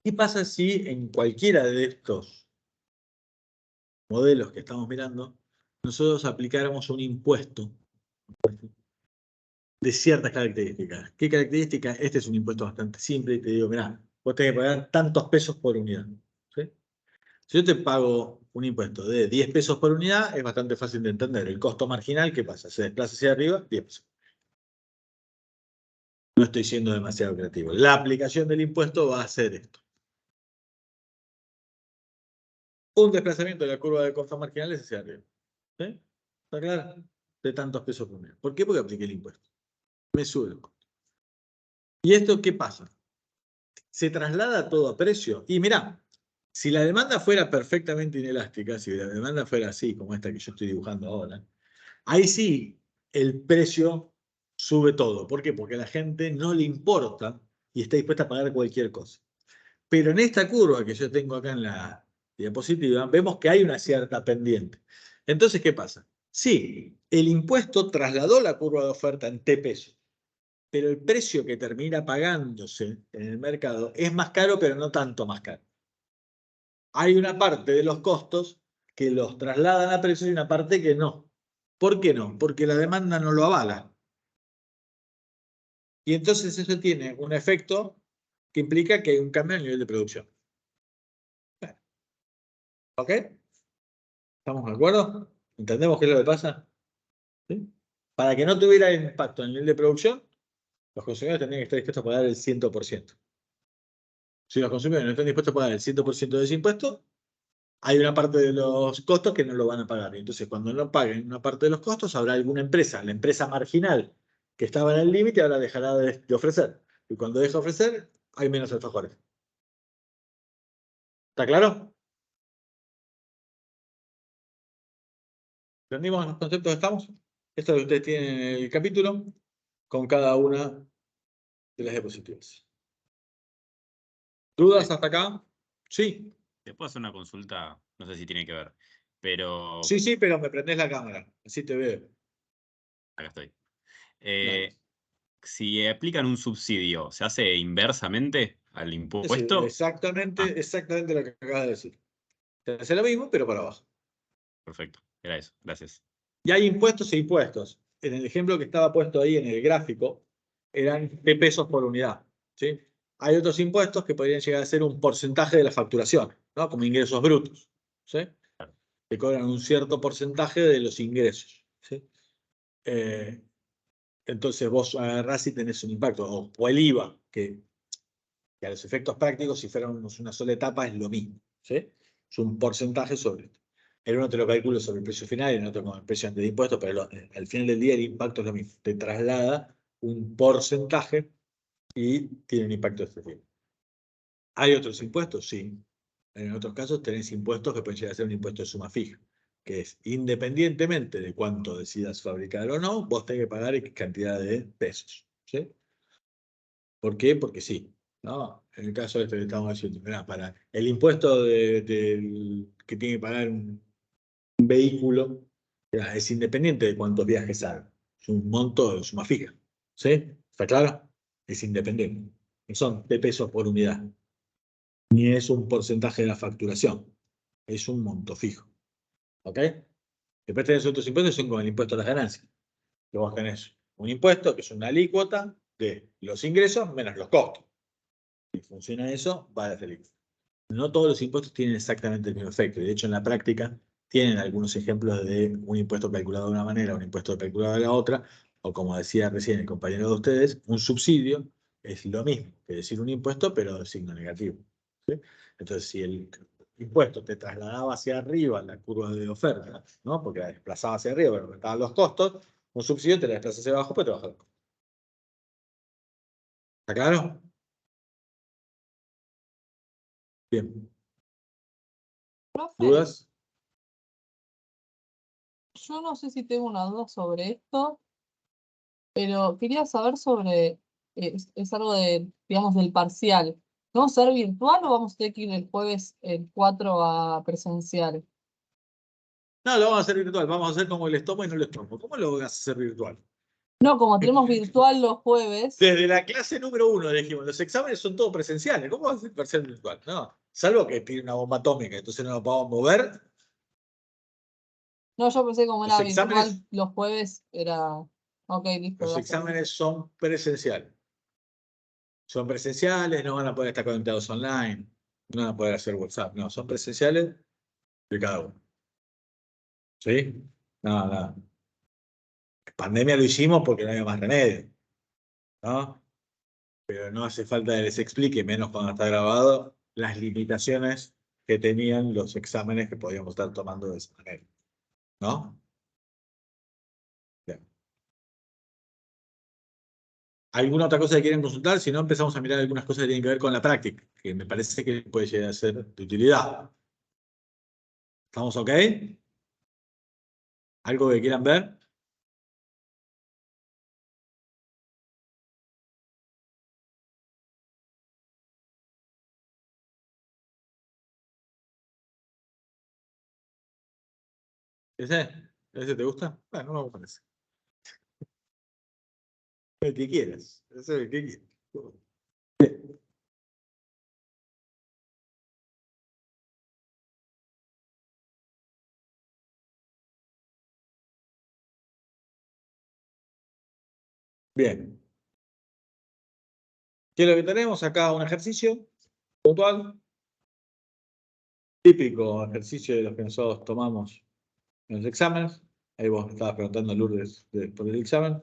¿Qué pasa si en cualquiera de estos modelos que estamos mirando, nosotros aplicáramos un impuesto de ciertas características? ¿Qué características? Este es un impuesto bastante simple y te digo, mirá, vos tenés que pagar tantos pesos por unidad. ¿Sí? Si yo te pago un impuesto de 10 pesos por unidad, es bastante fácil de entender. El costo marginal, ¿qué pasa? Se desplaza hacia arriba, 10 pesos. No estoy siendo demasiado creativo. La aplicación del impuesto va a hacer esto. Un desplazamiento de la curva de costos marginales hacia arriba. ¿Sí? ¿Está claro? De tantos pesos por unidad. ¿Por qué? Porque apliqué el impuesto. Me sube el costo. ¿Y esto qué pasa? Se traslada todo a precio. Y mirá, si la demanda fuera perfectamente inelástica, si la demanda fuera así, como esta que yo estoy dibujando ahora, ahí sí, el precio sube todo. ¿Por qué? Porque a la gente no le importa y está dispuesta a pagar cualquier cosa. Pero en esta curva que yo tengo acá en la diapositiva, vemos que hay una cierta pendiente. Entonces, ¿qué pasa? Sí, el impuesto trasladó la curva de oferta en T pesos, pero el precio que termina pagándose en el mercado es más caro, pero no tanto más caro. Hay una parte de los costos que los trasladan a precios y una parte que no. ¿Por qué no? Porque la demanda no lo avala. Y entonces eso tiene un efecto que implica que hay un cambio en el nivel de producción. ¿Ok? ¿Estamos de acuerdo? ¿Entendemos qué es lo que pasa? ¿Sí? Para que no tuviera impacto en el nivel de producción, los consumidores tendrían que estar dispuestos a pagar el 100%. Si los consumidores no están dispuestos a pagar el 100% de ese impuesto, hay una parte de los costos que no lo van a pagar. Entonces, cuando no paguen una parte de los costos, habrá alguna empresa, la empresa marginal que estaba en el límite, ahora dejará de ofrecer. Y cuando deja de ofrecer, hay menos alfajores. ¿Está claro? ¿Entendimos los conceptos que estamos? Esto es lo que ustedes tienen en el capítulo, con cada una de las diapositivas. ¿Dudas hasta acá? Sí. ¿Te puedo hacer una consulta? No sé si tiene que ver, pero Sí, sí, pero me prendés la cámara, así te veo. acá estoy. Dale. Si aplican un subsidio, ¿se hace inversamente al Es impuesto? exactamente lo que acabas de decir. Se hace lo mismo, pero para abajo. Perfecto, era eso, gracias. Y hay impuestos e impuestos. En el ejemplo que estaba puesto ahí en el gráfico, eran de pesos por unidad. ¿Sí? Hay otros impuestos que podrían llegar a ser un porcentaje de la facturación, ¿no? Como ingresos brutos. ¿Sí? Que cobran un cierto porcentaje de los ingresos. ¿Sí? Entonces vos agarrás y tenés un impacto. O el IVA, que a los efectos prácticos, si fuéramos una sola etapa, es lo mismo. ¿Sí? Es un porcentaje sobre esto. El uno te lo calculo sobre el precio final y el otro con el precio antes de impuestos, pero al final del día el impacto es lo mismo. Te traslada un porcentaje y tiene un impacto efectivo. ¿Hay otros impuestos? Sí. En otros casos tenés impuestos que pueden llegar a ser un impuesto de suma fija, que es independientemente de cuánto decidas fabricar o no, vos tenés que pagar X cantidad de pesos. ¿Sí? ¿Por qué? Porque sí. ¿No? En el caso de este que estamos diciendo, mirá, para el impuesto que tiene que pagar un vehículo, es independiente de cuántos viajes haga. Es un monto de suma fija. ¿Sí? ¿Está claro? Es independiente. No son de pesos por unidad. Ni es un porcentaje de la facturación. Es un monto fijo. ¿Ok? Después tenés otros impuestos que son como el impuesto a las ganancias. Que vos tenés un impuesto que es una alícuota de los ingresos menos los costos. Si funciona eso, va a ser. No todos los impuestos tienen exactamente el mismo efecto. De hecho, en la práctica tienen algunos ejemplos de un impuesto calculado de una manera, un impuesto calculado de la otra, o como decía recién el compañero de ustedes, un subsidio es lo mismo que decir un impuesto, pero de signo negativo. ¿Sí? Entonces, si el impuesto te trasladaba hacia arriba la curva de oferta, ¿no? Porque la desplazaba hacia arriba, pero aumentaba los costos, un subsidio te la desplaza hacia abajo, pero te baja los costos. ¿Está claro? Bien. Profe, ¿Dudas? yo no sé si tengo una duda sobre esto, pero quería saber sobre, es algo de, digamos, del parcial. ¿Vamos a ser virtual o vamos a tener que ir el jueves el 4 a presencial? No, lo vamos a hacer virtual. Vamos a hacer como el estómago y no el estómago. ¿Cómo lo vas a hacer virtual? No, como tenemos virtual los jueves. Desde la clase número 1 dijimos, los exámenes son todos presenciales. ¿Cómo va a ser parcial virtual? No, salvo que tiene una bomba atómica, entonces no lo podamos mover. No, yo pensé como Los era virtual exámenes, los jueves, era. Ok, listo. los va a ser. exámenes son presenciales. Son presenciales, no van a poder estar conectados online, no van a poder hacer WhatsApp. No, son presenciales de cada uno. ¿Sí? No, no. Pandemia lo hicimos porque no había más remedio, ¿no? Pero no hace falta que les explique, menos cuando está grabado, las limitaciones que tenían los exámenes que podíamos estar tomando de esa manera. ¿No? Bien. ¿Alguna otra cosa que quieren consultar? Si no, empezamos a mirar algunas cosas que tienen que ver con la práctica, que me parece que puede llegar a ser de utilidad. ¿Estamos ok? ¿Algo que quieran ver? ¿Ese te gusta? Bueno, vamos con ese. El que quieras. Ese es el que quieras. Bien. ¿Qué es lo que tenemos? Acá un ejercicio puntual. Típico ejercicio de los que nosotros tomamos en los exámenes. Ahí vos me estabas preguntando, Lourdes, por el examen.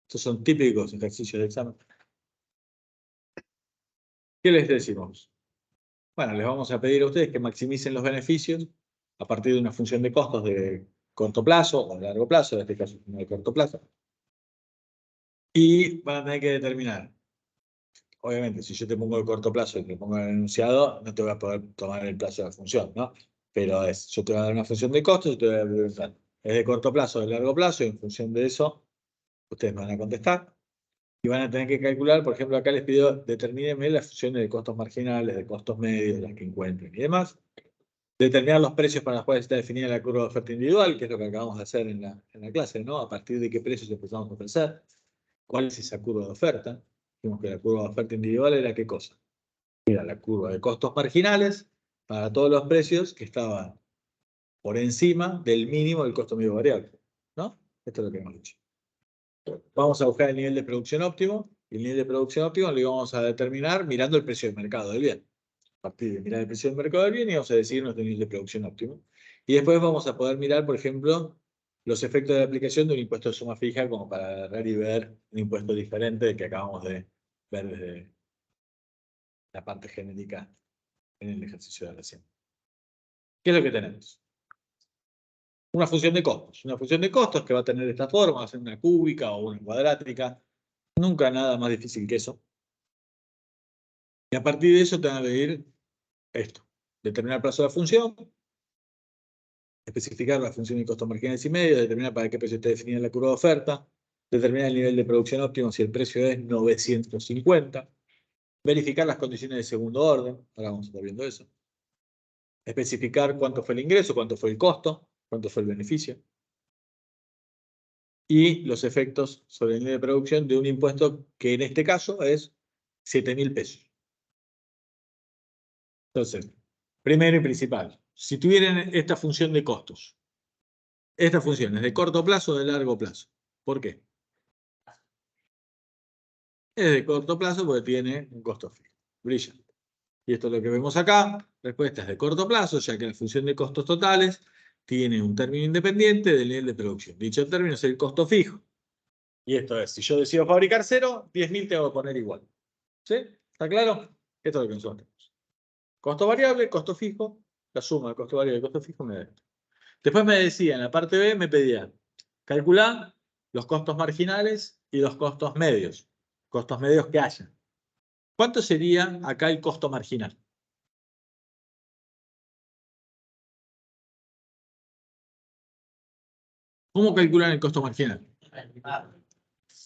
Estos son típicos ejercicios de examen. ¿Qué les decimos? Bueno, les vamos a pedir a ustedes que maximicen los beneficios a partir de una función de costos de corto plazo o de largo plazo, en este caso de corto plazo. Y van a tener que determinar. Obviamente, si yo te pongo el corto plazo y te pongo el enunciado, no te voy a poder tomar el plazo de la función, ¿no? Pero yo te voy a dar una función de costos y te voy a preguntar, ¿es de corto plazo o de largo plazo? Y en función de eso, ustedes van a contestar. Y van a tener que calcular, por ejemplo, acá les pido, determínenme las funciones de costos marginales, de costos medios, las que encuentren y demás. Determinar los precios para los cuales está definida la curva de oferta individual, que es lo que acabamos de hacer en la clase, ¿no? A partir de qué precios empezamos a ofrecer. ¿Cuál es esa curva de oferta? Vimos que la curva de oferta individual era ¿qué cosa? Era la curva de costos marginales para todos los precios que estaban por encima del mínimo del costo medio variable, ¿no? Esto es lo que hemos dicho. Vamos a buscar el nivel de producción óptimo, y el nivel de producción óptimo lo vamos a determinar mirando el precio de mercado del bien. A partir de mirar el precio de mercado del bien y vamos a decidir nuestro nivel de producción óptimo. Y después vamos a poder mirar, por ejemplo, los efectos de la aplicación de un impuesto de suma fija como para agarrar y ver un impuesto diferente del que acabamos de ver desde la parte genérica en el ejercicio de recién. ¿Qué es lo que tenemos? Una función de costos. Una función de costos que va a tener esta forma, va a ser una cúbica o una cuadrática. Nunca nada más difícil que eso. Y a partir de eso te van a pedir esto. Determinar el plazo de la función, especificar la función de costos marginales y medios, determinar para qué precio está definida la curva de oferta, determinar el nivel de producción óptimo si el precio es 950, verificar las condiciones de segundo orden, ahora vamos a estar viendo eso, especificar cuánto fue el ingreso, cuánto fue el costo, cuánto fue el beneficio, y los efectos sobre el nivel de producción de un impuesto que en este caso es 7.000 pesos. Entonces, primero y principal, si tuvieran esta función de costos, esta función es de corto plazo o de largo plazo. ¿Por qué? Es de corto plazo porque tiene un costo fijo. Brillante. Y esto es lo que vemos acá. Respuesta es de corto plazo, ya que la función de costos totales tiene un término independiente del nivel de producción. Dicho término es el costo fijo. Y esto es, si yo decido fabricar 0, 10.000 tengo que poner igual. ¿Sí? ¿Está claro? Esto es lo que nosotros tenemos. Costo variable, costo fijo. La suma de costo variable y costo fijo me da esto. Después me decía, en la parte B me pedía calcular los costos marginales y los costos medios. Costos medios que haya. ¿Cuánto sería acá el costo marginal? ¿Cómo calculan el costo marginal?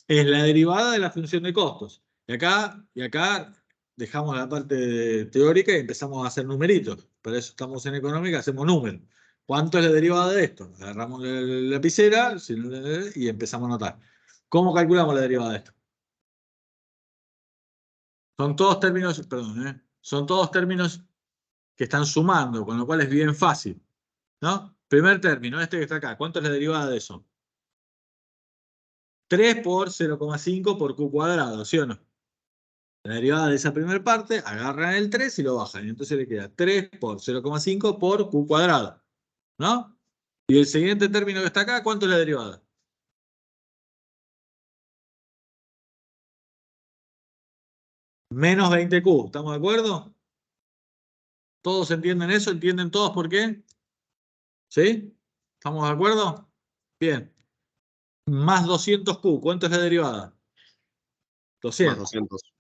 Es la derivada de la función de costos. Y acá dejamos la parte teórica y empezamos a hacer numeritos. Para eso estamos en económica, hacemos números. ¿Cuánto es la derivada de esto? Agarramos la lapicera y empezamos a anotar. ¿Cómo calculamos la derivada de esto? Son todos términos, perdón, son todos términos que están sumando, con lo cual es bien fácil, ¿no? Primer término, este que está acá, ¿cuánto es la derivada de eso? 3 por 0,5 por q cuadrado, ¿sí o no? La derivada de esa primera parte, agarran el 3 y lo bajan. Y entonces le queda 3 por 0,5 por q cuadrado, ¿no? Y el siguiente término que está acá, ¿cuánto es la derivada? Menos 20q, ¿estamos de acuerdo? ¿Todos entienden eso? ¿Entienden todos por qué? ¿Sí? ¿Estamos de acuerdo? Bien. Más 200q, ¿cuánto es la derivada? Más 200. 200.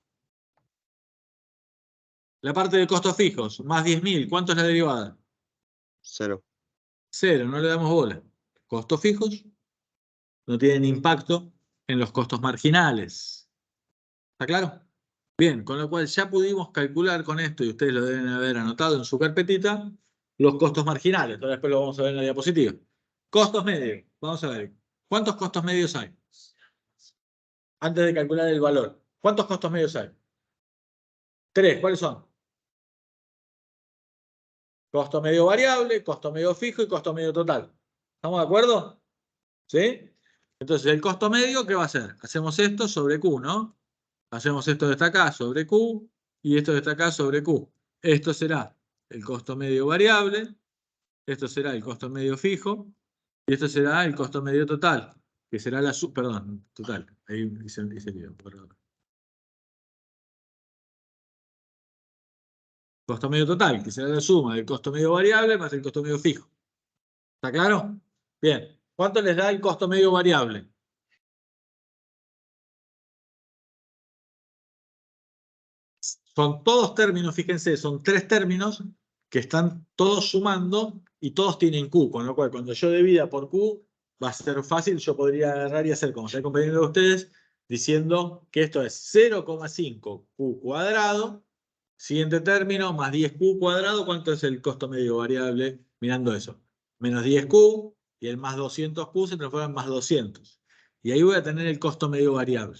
La parte de costos fijos, más 10.000, ¿cuánto es la derivada? 0. 0, no le damos bola. Costos fijos no tienen impacto en los costos marginales. ¿Está claro? Bien, con lo cual ya pudimos calcular con esto, y ustedes lo deben haber anotado en su carpetita, los costos marginales. Entonces después lo vamos a ver en la diapositiva. Costos medios. Vamos a ver. ¿Cuántos costos medios hay? Antes de calcular el valor. ¿Cuántos costos medios hay? 3. ¿Cuáles son? Costo medio variable, costo medio fijo y costo medio total. ¿Estamos de acuerdo? ¿Sí? Entonces, el costo medio, ¿qué va a ser? Hacemos esto sobre Q, ¿no? Hacemos esto de esta acá sobre Q y esto de esta acá sobre Q. Esto será el costo medio variable, esto será el costo medio fijo y esto será el costo medio total, que será la perdón, total. Ahí hice el lío, perdón. Costo medio total, que será la suma del costo medio variable más el costo medio fijo. ¿Está claro? Bien. ¿Cuánto les da el costo medio variable? Son todos términos, fíjense, son 3 términos que están todos sumando y todos tienen Q, con lo cual cuando yo divida por Q va a ser fácil, yo podría agarrar y hacer como está compañero de ustedes, diciendo que esto es 0,5 Q cuadrado, siguiente término, más 10Q cuadrado, ¿cuánto es el costo medio variable? Mirando eso, menos 10Q y el más 200Q se transforma en más 200. Y ahí voy a tener el costo medio variable.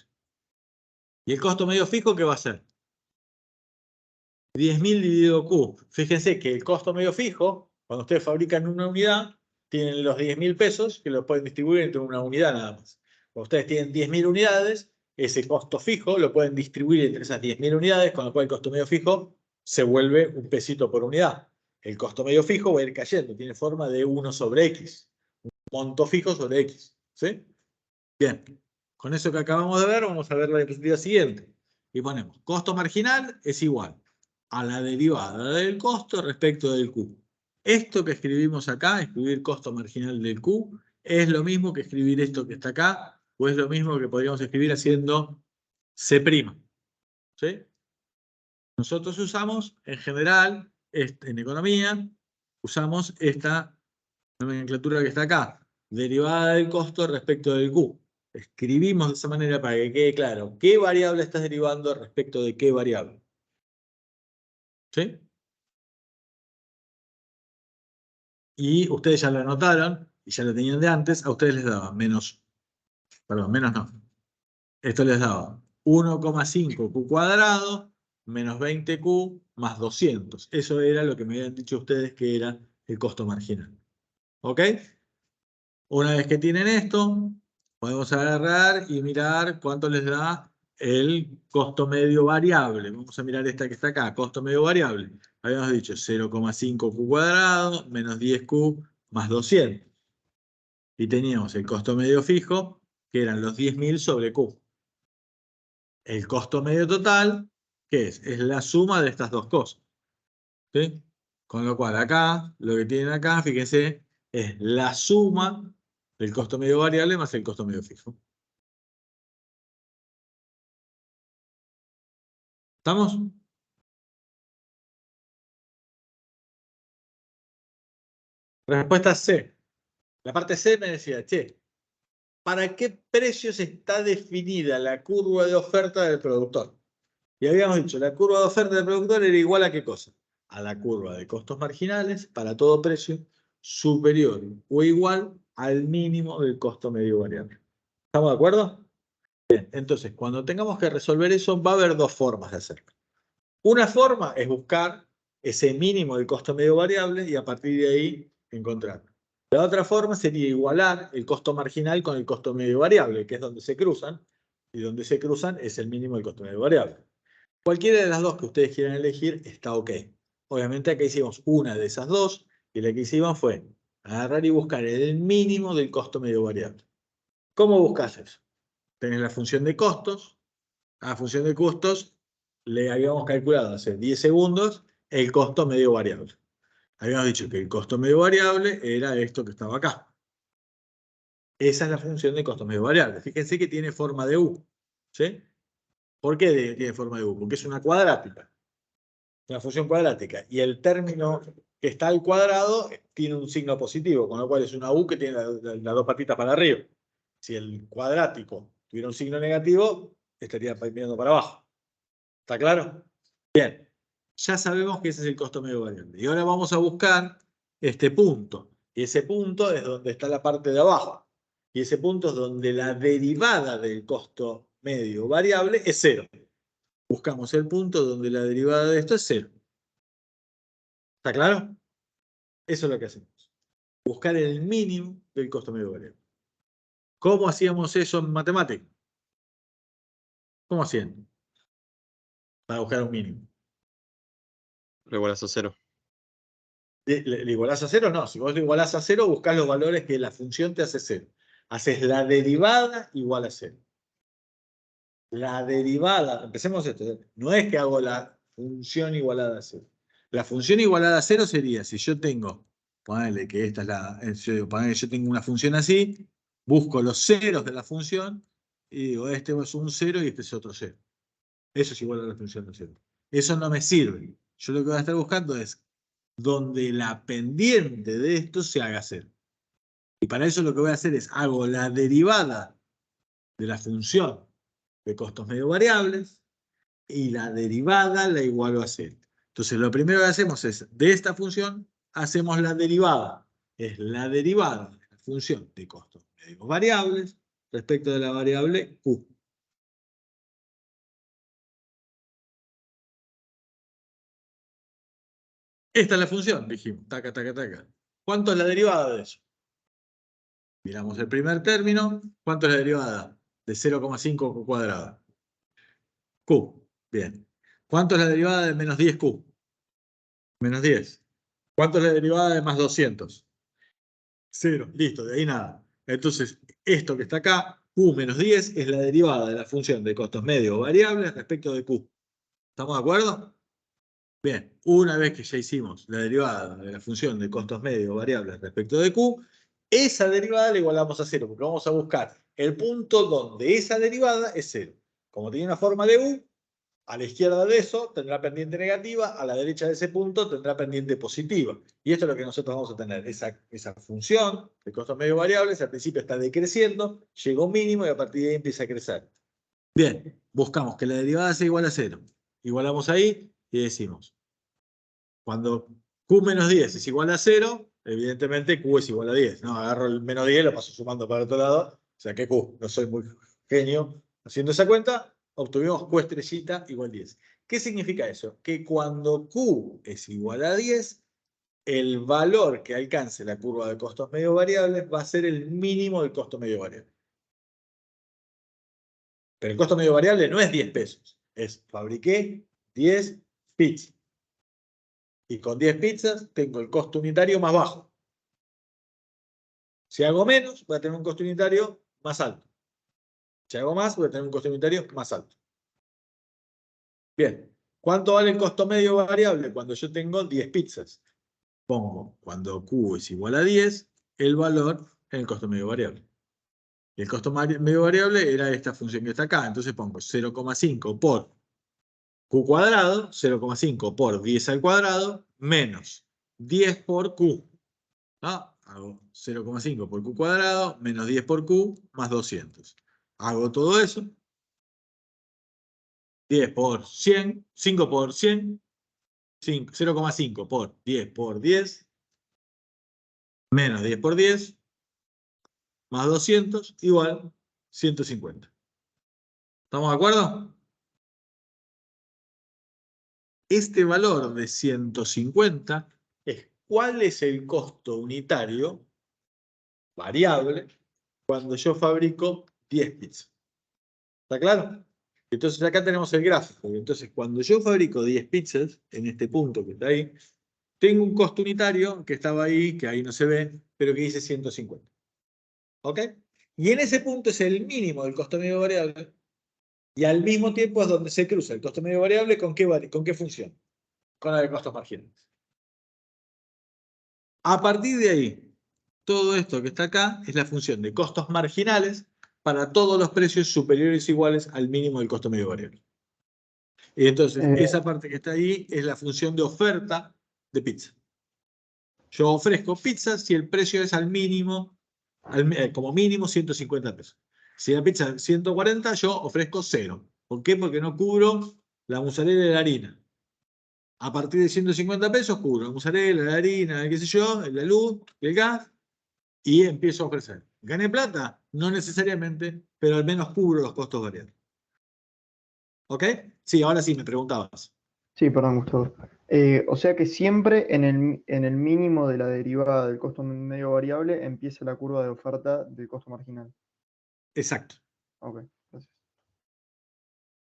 ¿Y el costo medio fijo qué va a ser? 10.000 dividido Q. Fíjense que el costo medio fijo, cuando ustedes fabrican una unidad, tienen los 10.000 pesos que los pueden distribuir entre una unidad nada más. Cuando ustedes tienen 10.000 unidades, ese costo fijo lo pueden distribuir entre esas 10.000 unidades, con lo cual el costo medio fijo se vuelve un pesito por unidad. El costo medio fijo va a ir cayendo, tiene forma de 1 sobre X. Un monto fijo sobre X. ¿Sí? Bien. Con eso que acabamos de ver, vamos a ver la diapositiva siguiente. Y ponemos, costo marginal es igual a la derivada del costo respecto del Q. Esto que escribimos acá, escribir costo marginal del Q, es lo mismo que escribir esto que está acá, o es lo mismo que podríamos escribir haciendo C'. ¿Sí? Nosotros usamos, en general, en economía, usamos esta nomenclatura que está acá, derivada del costo respecto del Q. Escribimos de esa manera para que quede claro qué variable estás derivando respecto de qué variable. ¿Sí? Y ustedes ya lo anotaron, y ya lo tenían de antes, a ustedes les daba menos no. Esto les daba 1,5 Q cuadrado menos 20Q más 200. Eso era lo que me habían dicho ustedes que era el costo marginal. ¿Ok? Una vez que tienen esto, podemos agarrar y mirar cuánto les da el costo medio variable. Vamos a mirar esta que está acá, costo medio variable. Habíamos dicho 0,5 Q cuadrado menos 10Q más 200. Y teníamos el costo medio fijo, que eran los 10.000 sobre Q. El costo medio total, ¿qué es? Es la suma de estas dos cosas. ¿Sí? Con lo cual acá, lo que tienen acá, fíjense, es la suma del costo medio variable más el costo medio fijo. ¿Estamos? Respuesta C. La parte C me decía, che, ¿para qué precios está definida la curva de oferta del productor? Y habíamos dicho, la curva de oferta del productor era igual a ¿qué cosa? A la curva de costos marginales para todo precio superior o igual al mínimo del costo medio variable. ¿Estamos de acuerdo? Bien, entonces, cuando tengamos que resolver eso, va a haber dos formas de hacerlo. Una forma es buscar ese mínimo del costo medio variable y a partir de ahí encontrar. La otra forma sería igualar el costo marginal con el costo medio variable, que es donde se cruzan, y donde se cruzan es el mínimo del costo medio variable. Cualquiera de las dos que ustedes quieran elegir está ok. Obviamente acá hicimos una de esas dos, y la que hicimos fue agarrar y buscar el mínimo del costo medio variable. ¿Cómo buscas eso? Tenés la función de costos. A la función de costos le habíamos calculado hace 10 segundos el costo medio variable. Habíamos dicho que el costo medio variable era esto que estaba acá. Esa es la función de costo medio variable. Fíjense que tiene forma de U. ¿Sí? ¿Por qué tiene forma de U? Porque es una cuadrática. Una función cuadrática. Y el término que está al cuadrado tiene un signo positivo, con lo cual es una U que tiene las dos patitas para arriba. Si el cuadrático tuviera un signo negativo, estaría mirando para abajo. ¿Está claro? Bien. Ya sabemos que ese es el costo medio variable. Y ahora vamos a buscar este punto. Y ese punto es donde está la parte de abajo. Y ese punto es donde la derivada del costo medio variable es 0. Buscamos el punto donde la derivada de esto es 0. ¿Está claro? Eso es lo que hacemos. Buscar el mínimo del costo medio variable. ¿Cómo hacíamos eso en matemáticas? ¿Cómo hacían? Para buscar un mínimo. Lo igualas a 0. ¿Le igualás a 0? No, si vos le igualás a 0, buscás los valores que la función te hace 0. Haces la derivada igual a 0. La derivada, empecemos esto, no es que hago la función igualada a 0. La función igualada a 0 sería, si yo tengo, ponele que esta es la, ponele que yo tengo una función así, busco los ceros de la función y digo, este es un 0 y este es otro 0. Eso es igual a la función de 0. Eso no me sirve. Yo lo que voy a estar buscando es donde la pendiente de esto se haga 0. Y para eso lo que voy a hacer es, hago la derivada de la función de costos medio variables y la derivada la igualo a 0. Entonces lo primero que hacemos es, de esta función, hacemos la derivada. Es la derivada de la función de costos medio variables respecto de la variable Q. Esta es la función, dijimos, taca, taca, taca. ¿Cuánto es la derivada de eso? Miramos el primer término. ¿Cuánto es la derivada? De 0,5 Q cuadrado. Q. Bien. ¿Cuánto es la derivada de menos 10Q? Menos 10. ¿Cuánto es la derivada de más 200? 0. Listo, de ahí nada. Entonces, esto que está acá, Q menos 10, es la derivada de la función de costos medios variables respecto de Q. ¿Estamos de acuerdo? Bien, una vez que ya hicimos la derivada de la función de costos medios variables respecto de Q, esa derivada la igualamos a 0, porque vamos a buscar el punto donde esa derivada es 0. Como tiene una forma de U, a la izquierda de eso tendrá pendiente negativa, a la derecha de ese punto tendrá pendiente positiva. Y esto es lo que nosotros vamos a tener, esa función de costos medios variables, al principio está decreciendo, llega a un mínimo y a partir de ahí empieza a crecer. Bien, buscamos que la derivada sea igual a 0. Igualamos ahí y decimos, cuando Q menos 10 es igual a 0, evidentemente Q es igual a 10. No, agarro el menos 10 y lo paso sumando para el otro lado, o sea que Q, no soy muy genio haciendo esa cuenta, obtuvimos Q estrellita igual 10. ¿Qué significa eso? Que cuando Q es igual a 10, el valor que alcance la curva de costos medio variables va a ser el mínimo del costo medio variable. Pero el costo medio variable no es 10 pesos, es fabriqué 10 pizzas. Y con 10 pizzas tengo el costo unitario más bajo. Si hago menos, voy a tener un costo unitario más alto. Si hago más, voy a tener un costo unitario más alto. Bien, ¿cuánto vale el costo medio variable cuando yo tengo 10 pizzas? Pongo, cuando Q es igual a 10, el valor en el costo medio variable. Y el costo medio variable era esta función que está acá. Entonces pongo 0,5 por Q cuadrado, 0,5 por 10 al cuadrado, menos 10 por Q. ¿No? Hago 0,5 por Q cuadrado, menos 10 por Q, más 200. Hago todo eso. 10 por 100, 5 por 100, 0,5 por 10 por 10, menos 10 por 10, más 200, igual 150. ¿Estamos de acuerdo? Este valor de 150 es cuál es el costo unitario variable cuando yo fabrico 10 pizzas. ¿Está claro? Entonces acá tenemos el gráfico. Entonces cuando yo fabrico 10 pizzas, en este punto que está ahí, tengo un costo unitario que estaba ahí, que ahí no se ve, pero que dice 150. ¿Ok? Y en ese punto es el mínimo del costo medio variable. Y al mismo tiempo es donde se cruza el costo medio variable con qué función. Con la de costos marginales. A partir de ahí, todo esto que está acá es la función de costos marginales para todos los precios superiores o iguales al mínimo del costo medio variable. Y entonces, esa parte que está ahí es la función de oferta de pizza. Yo ofrezco pizza si el precio es al mínimo, como mínimo 150 pesos. Si la pizza es 140, yo ofrezco 0. ¿Por qué? Porque no cubro la mozzarella y la harina. A partir de 150 pesos cubro la mozzarella, la harina, qué sé yo, la luz, el gas, y empiezo a ofrecer. ¿Gané plata? No necesariamente, pero al menos cubro los costos variables. ¿Ok? Sí, ahora sí me preguntabas. Sí, perdón, Gustavo. O sea que siempre en el mínimo de la derivada del costo medio variable empieza la curva de oferta del costo marginal. Exacto. Ok, gracias.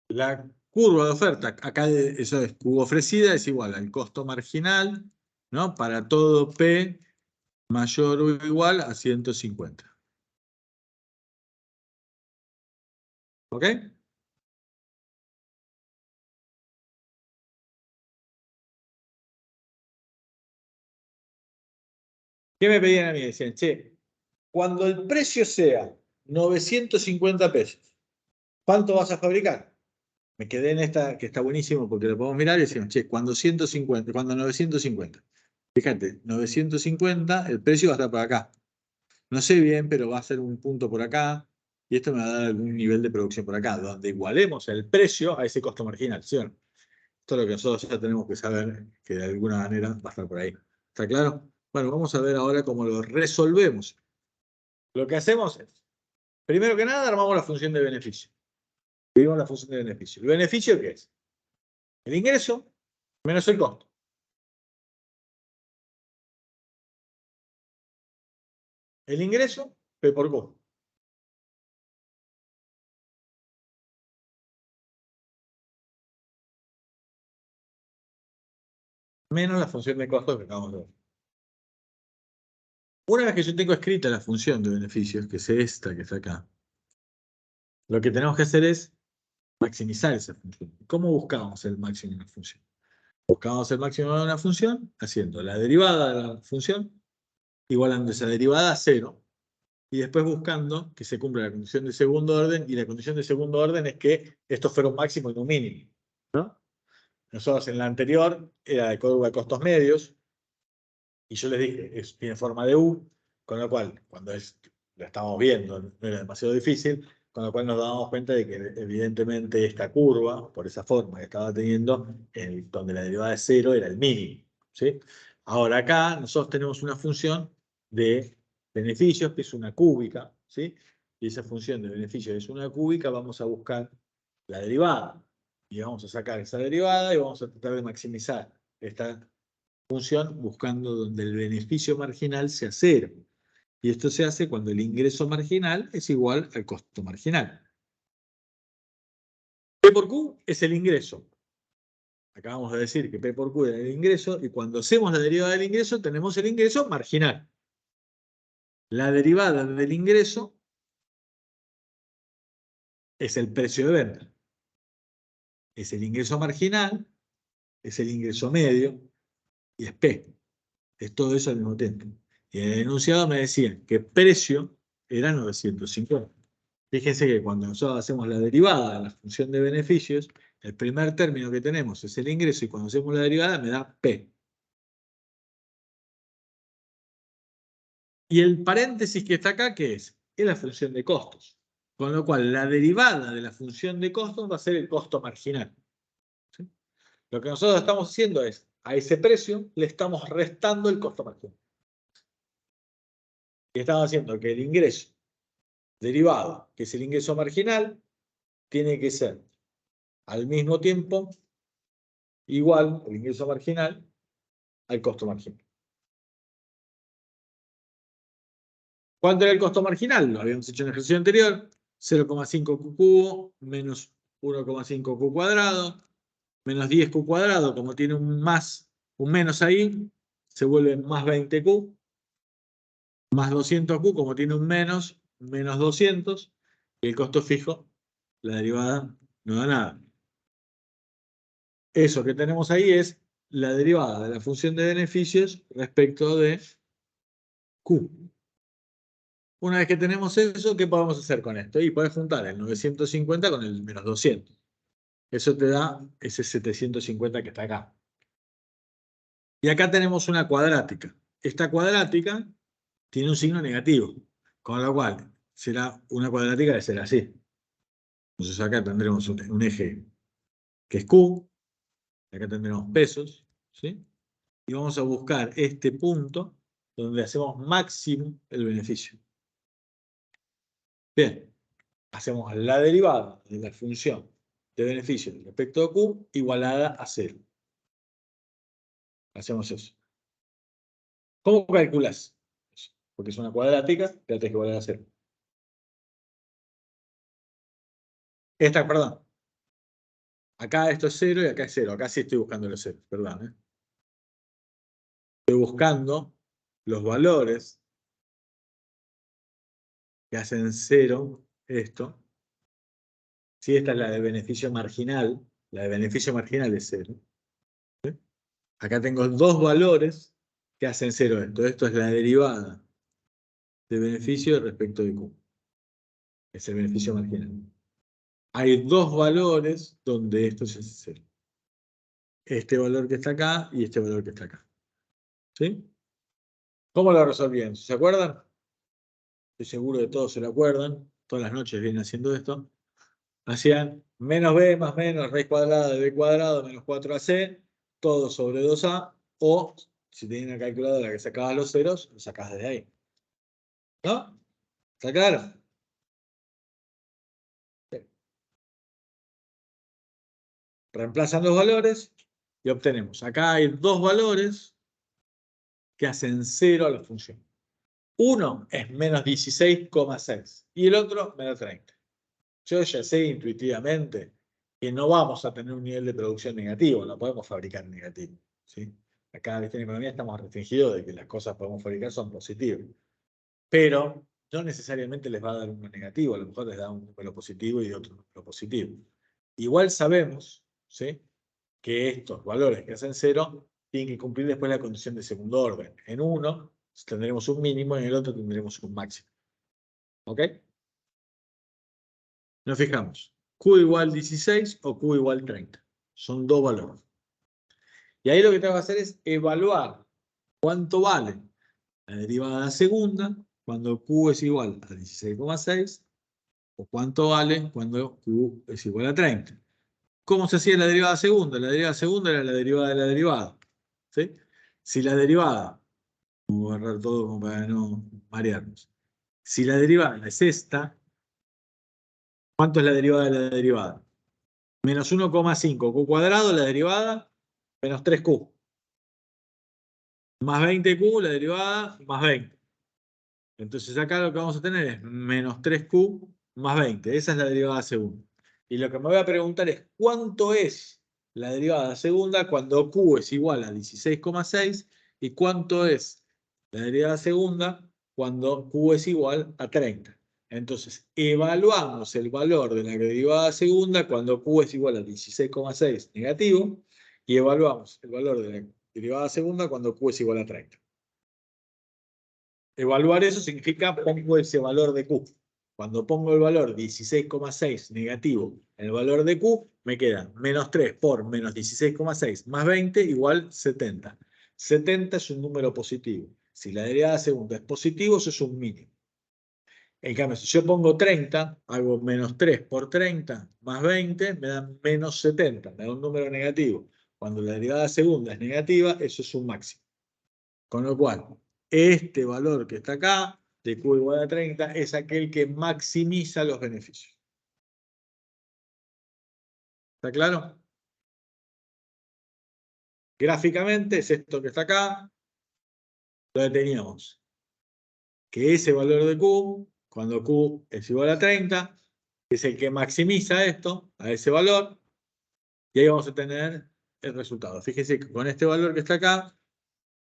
La curva de oferta, acá eso es Q ofrecida, es igual al costo marginal, ¿no? Para todo P mayor o igual a 150. ¿Ok? ¿Qué me pedían a mí? Decían, che, cuando el precio sea 950 pesos, ¿cuánto vas a fabricar? Me quedé en esta, que está buenísimo porque lo podemos mirar y decimos, che, cuando 150, cuando 950. Fíjate, 950, el precio va a estar por acá. No sé bien, pero va a ser un punto por acá. Y esto me va a dar algún nivel de producción por acá, donde igualemos el precio a ese costo marginal, ¿sí o no? Esto es lo que nosotros ya tenemos que saber, que de alguna manera va a estar por ahí. ¿Está claro? Bueno, vamos a ver ahora cómo lo resolvemos. Lo que hacemos es, primero que nada, armamos la función de beneficio. Dividimos la función de beneficio. ¿El beneficio qué es? El ingreso menos el costo. El ingreso, P por Q. Menos la función de costo que acabamos de ver. Una vez que yo tengo escrita la función de beneficios, que es esta que está acá, lo que tenemos que hacer es maximizar esa función. ¿Cómo buscamos el máximo de una función? Buscamos el máximo de una función haciendo la derivada de la función igualando esa derivada a cero y después buscando que se cumpla la condición de segundo orden, y la condición de segundo orden es que esto fuera un máximo y no un mínimo, ¿no? Nosotros en la anterior era de curva de costos medios, y yo les dije, tiene forma de U, con lo cual, cuando lo estamos viendo, no era demasiado difícil, con lo cual nos dábamos cuenta de que evidentemente esta curva, por esa forma que estaba teniendo, donde la derivada de cero era el mínimo, ¿sí? Ahora acá nosotros tenemos una función de beneficios que es una cúbica, ¿sí? Y esa función de beneficios es una cúbica, vamos a buscar la derivada. Y vamos a sacar esa derivada y vamos a tratar de maximizar esta función buscando donde el beneficio marginal sea cero. Y esto se hace cuando el ingreso marginal es igual al costo marginal. P por Q es el ingreso. Acabamos de decir que P por Q es el ingreso, y cuando hacemos la derivada del ingreso tenemos el ingreso marginal. La derivada del ingreso es el precio de venta. Es el ingreso marginal, es el ingreso medio y es P. Es todo eso al mismo tiempo. Y en el enunciado me decían que precio era 950. Fíjense que cuando nosotros hacemos la derivada de la función de beneficios, el primer término que tenemos es el ingreso, y cuando hacemos la derivada me da P. Y el paréntesis que está acá, ¿qué es? Es la función de costos. Con lo cual, la derivada de la función de costos va a ser el costo marginal. ¿Sí? Lo que nosotros estamos haciendo es, a ese precio le estamos restando el costo marginal. Y estamos haciendo que el ingreso derivado, que es el ingreso marginal, tiene que ser al mismo tiempo igual el ingreso marginal al costo marginal. ¿Cuánto era el costo marginal? Lo habíamos hecho en el ejercicio anterior. 0,5 q cubo menos 1,5 q cuadrado menos 10 q cuadrado. Como tiene un menos ahí, se vuelve más 20q más 200q. Como tiene un menos 200. Y el costo fijo, la derivada no da nada. Eso que tenemos ahí es la derivada de la función de beneficios respecto de Q. Una vez que tenemos eso, ¿qué podemos hacer con esto? Y puedes juntar el 950 con el menos 200. Eso te da ese 750 que está acá. Y acá tenemos una cuadrática. Esta cuadrática tiene un signo negativo, con lo cual será una cuadrática de ser así. Entonces acá tendremos un eje que es Q, acá tendremos pesos, ¿sí? Y vamos a buscar este punto donde hacemos máximo el beneficio. Bien, hacemos la derivada de la función de beneficio respecto a Q igualada a 0. Hacemos eso. ¿Cómo calculas? Porque es una cuadrática, la tenés que igualar a 0. Esta, perdón. Acá esto es 0 y acá es 0. Acá sí estoy buscando los 0, perdón. Estoy buscando los valores que hacen 0 esto. Si esta es la de beneficio marginal, la de beneficio marginal es 0. ¿Sí? Acá tengo dos valores que hacen 0 esto. Esto es la derivada de beneficio respecto de Q. Es el beneficio marginal. Hay dos valores donde esto es 0. Este valor que está acá y este valor que está acá. ¿Sí? ¿Cómo lo resolvían? ¿Se acuerdan? Estoy seguro de todos se lo acuerdan. Todas las noches vienen haciendo esto. Hacían menos b más menos raíz cuadrada de b cuadrado menos 4ac, todo sobre 2a, o si tenían una calculadora que sacaba los ceros, lo sacás desde ahí. ¿No? ¿Está claro? Reemplazan los valores y obtenemos. Acá hay dos valores que hacen 0 a la función. Uno es menos 16,6 y el otro menos 30. Yo ya sé intuitivamente que no vamos a tener un nivel de producción negativo, no podemos fabricar negativo. ¿Sí? Acá en economía estamos restringidos de que las cosas que podemos fabricar son positivas. Pero no necesariamente les va a dar uno negativo, a lo mejor les da un número positivo y otro número positivo. Igual sabemos, ¿sí?, que estos valores que hacen 0 tienen que cumplir después la condición de segundo orden. En uno tendremos un mínimo y en el otro tendremos un máximo. ¿Ok? Nos fijamos. Q igual 16 o Q igual 30. Son dos valores. Y ahí lo que tengo que hacer es evaluar cuánto vale la derivada segunda cuando Q es igual a 16,6 o cuánto vale cuando Q es igual a 30. ¿Cómo se hacía la derivada segunda? La derivada segunda era la derivada de la derivada. ¿Sí? Si la derivada, vamos a agarrar todo como para no marearnos. Si la derivada es esta, ¿cuánto es la derivada de la derivada? Menos 1,5 Q cuadrado, la derivada, menos 3Q. Más 20Q, la derivada, más 20. Entonces acá lo que vamos a tener es menos 3Q más 20. Esa es la derivada segunda. Y lo que me voy a preguntar es ¿cuánto es la derivada segunda cuando Q es igual a 16,6? ¿Y cuánto es la derivada segunda cuando Q es igual a 30? Entonces, evaluamos el valor de la derivada segunda cuando Q es igual a 16,6 negativo y evaluamos el valor de la derivada segunda cuando Q es igual a 30. Evaluar eso significa pongo ese valor de Q. Cuando pongo el valor 16,6 negativo en el valor de Q, me queda menos 3 por menos 16,6 más 20 igual 70. 70 es un número positivo. Si la derivada segunda es positivo, eso es un mínimo. En cambio, si yo pongo 30, hago menos 3 por 30 más 20, me da menos 70, me da un número negativo. Cuando la derivada segunda es negativa, eso es un máximo. Con lo cual, este valor que está acá, de Q igual a 30, es aquel que maximiza los beneficios. ¿Está claro? Gráficamente es esto que está acá, donde teníamos que ese valor de Q, cuando Q es igual a 30, es el que maximiza esto, a ese valor, y ahí vamos a tener el resultado. Fíjense que con este valor que está acá,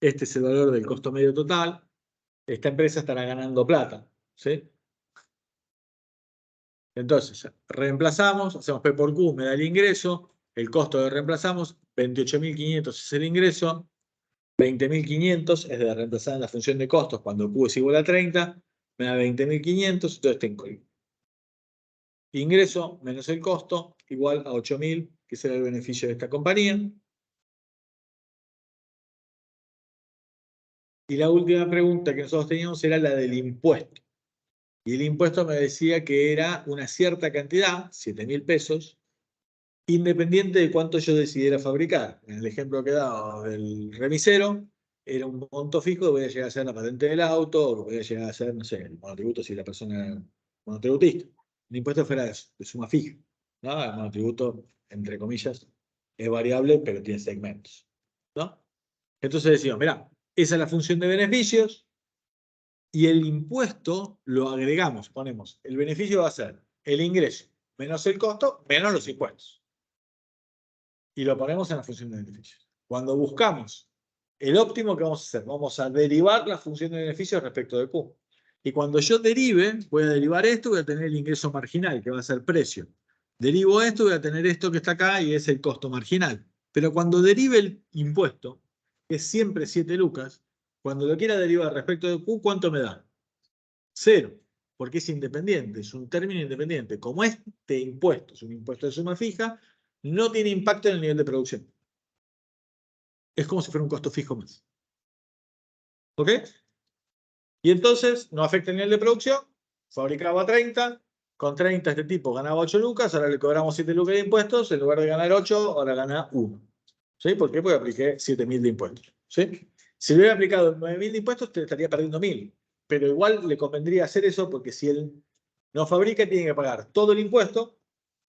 este es el valor del costo medio total, esta empresa estará ganando plata, ¿sí? Entonces, reemplazamos, hacemos P por Q, me da el ingreso, el costo de reemplazamos, 28.500 es el ingreso, 20.500 es de reemplazar en la función de costos cuando Q es igual a 30, me da 20.500, entonces tengo el ingreso menos el costo igual a 8.000, que será el beneficio de esta compañía. Y la última pregunta que nosotros teníamos era la del impuesto. Y el impuesto me decía que era una cierta cantidad, 7.000 pesos, independiente de cuánto yo decidiera fabricar. En el ejemplo que he dado del remisero, era un monto fijo que voy a llegar a ser la patente del auto, o que voy a llegar a ser, no sé, el monotributo si la persona era monotributista. El impuesto fuera de suma fija, ¿no? El monotributo, entre comillas, es variable, pero tiene segmentos, ¿no? Entonces decimos, mirá, esa es la función de beneficios, y el impuesto lo agregamos, ponemos, el beneficio va a ser el ingreso menos el costo, menos los impuestos. Y lo ponemos en la función de beneficios. Cuando buscamos el óptimo, ¿qué vamos a hacer? Vamos a derivar la función de beneficios respecto de Q. Y cuando yo derive, voy a derivar esto, voy a tener el ingreso marginal, que va a ser precio. Derivo esto, voy a tener esto que está acá, y es el costo marginal. Pero cuando derive el impuesto, que es siempre 7 lucas, cuando lo quiera derivar respecto de Q, ¿cuánto me da? 0, porque es independiente, es un término independiente. Como este impuesto es un impuesto de suma fija, no tiene impacto en el nivel de producción. Es como si fuera un costo fijo más. ¿Ok? Y entonces no afecta el nivel de producción. Fabricaba 30, con 30 este tipo ganaba 8 lucas, ahora le cobramos 7 lucas de impuestos, en lugar de ganar 8, ahora gana 1. ¿Sí? ¿Por qué? Porque apliqué 7.000 de impuestos. ¿Sí? Si le hubiera aplicado 9.000 de impuestos, te estaría perdiendo 1.000. Pero igual le convendría hacer eso porque si él no fabrica, tiene que pagar todo el impuesto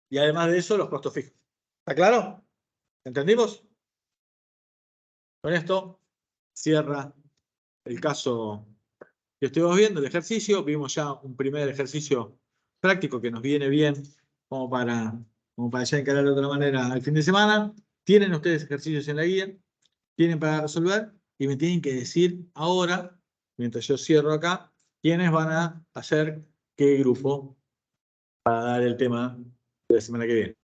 y además de eso los costos fijos. ¿Está claro? ¿Entendimos? Con esto cierra el caso que estuvimos viendo, el ejercicio. Vimos ya un primer ejercicio práctico que nos viene bien como para ya encarar de otra manera el fin de semana. Tienen ustedes ejercicios en la guía, tienen para resolver y me tienen que decir ahora, mientras yo cierro acá, quiénes van a hacer qué grupo para dar el tema de la semana que viene.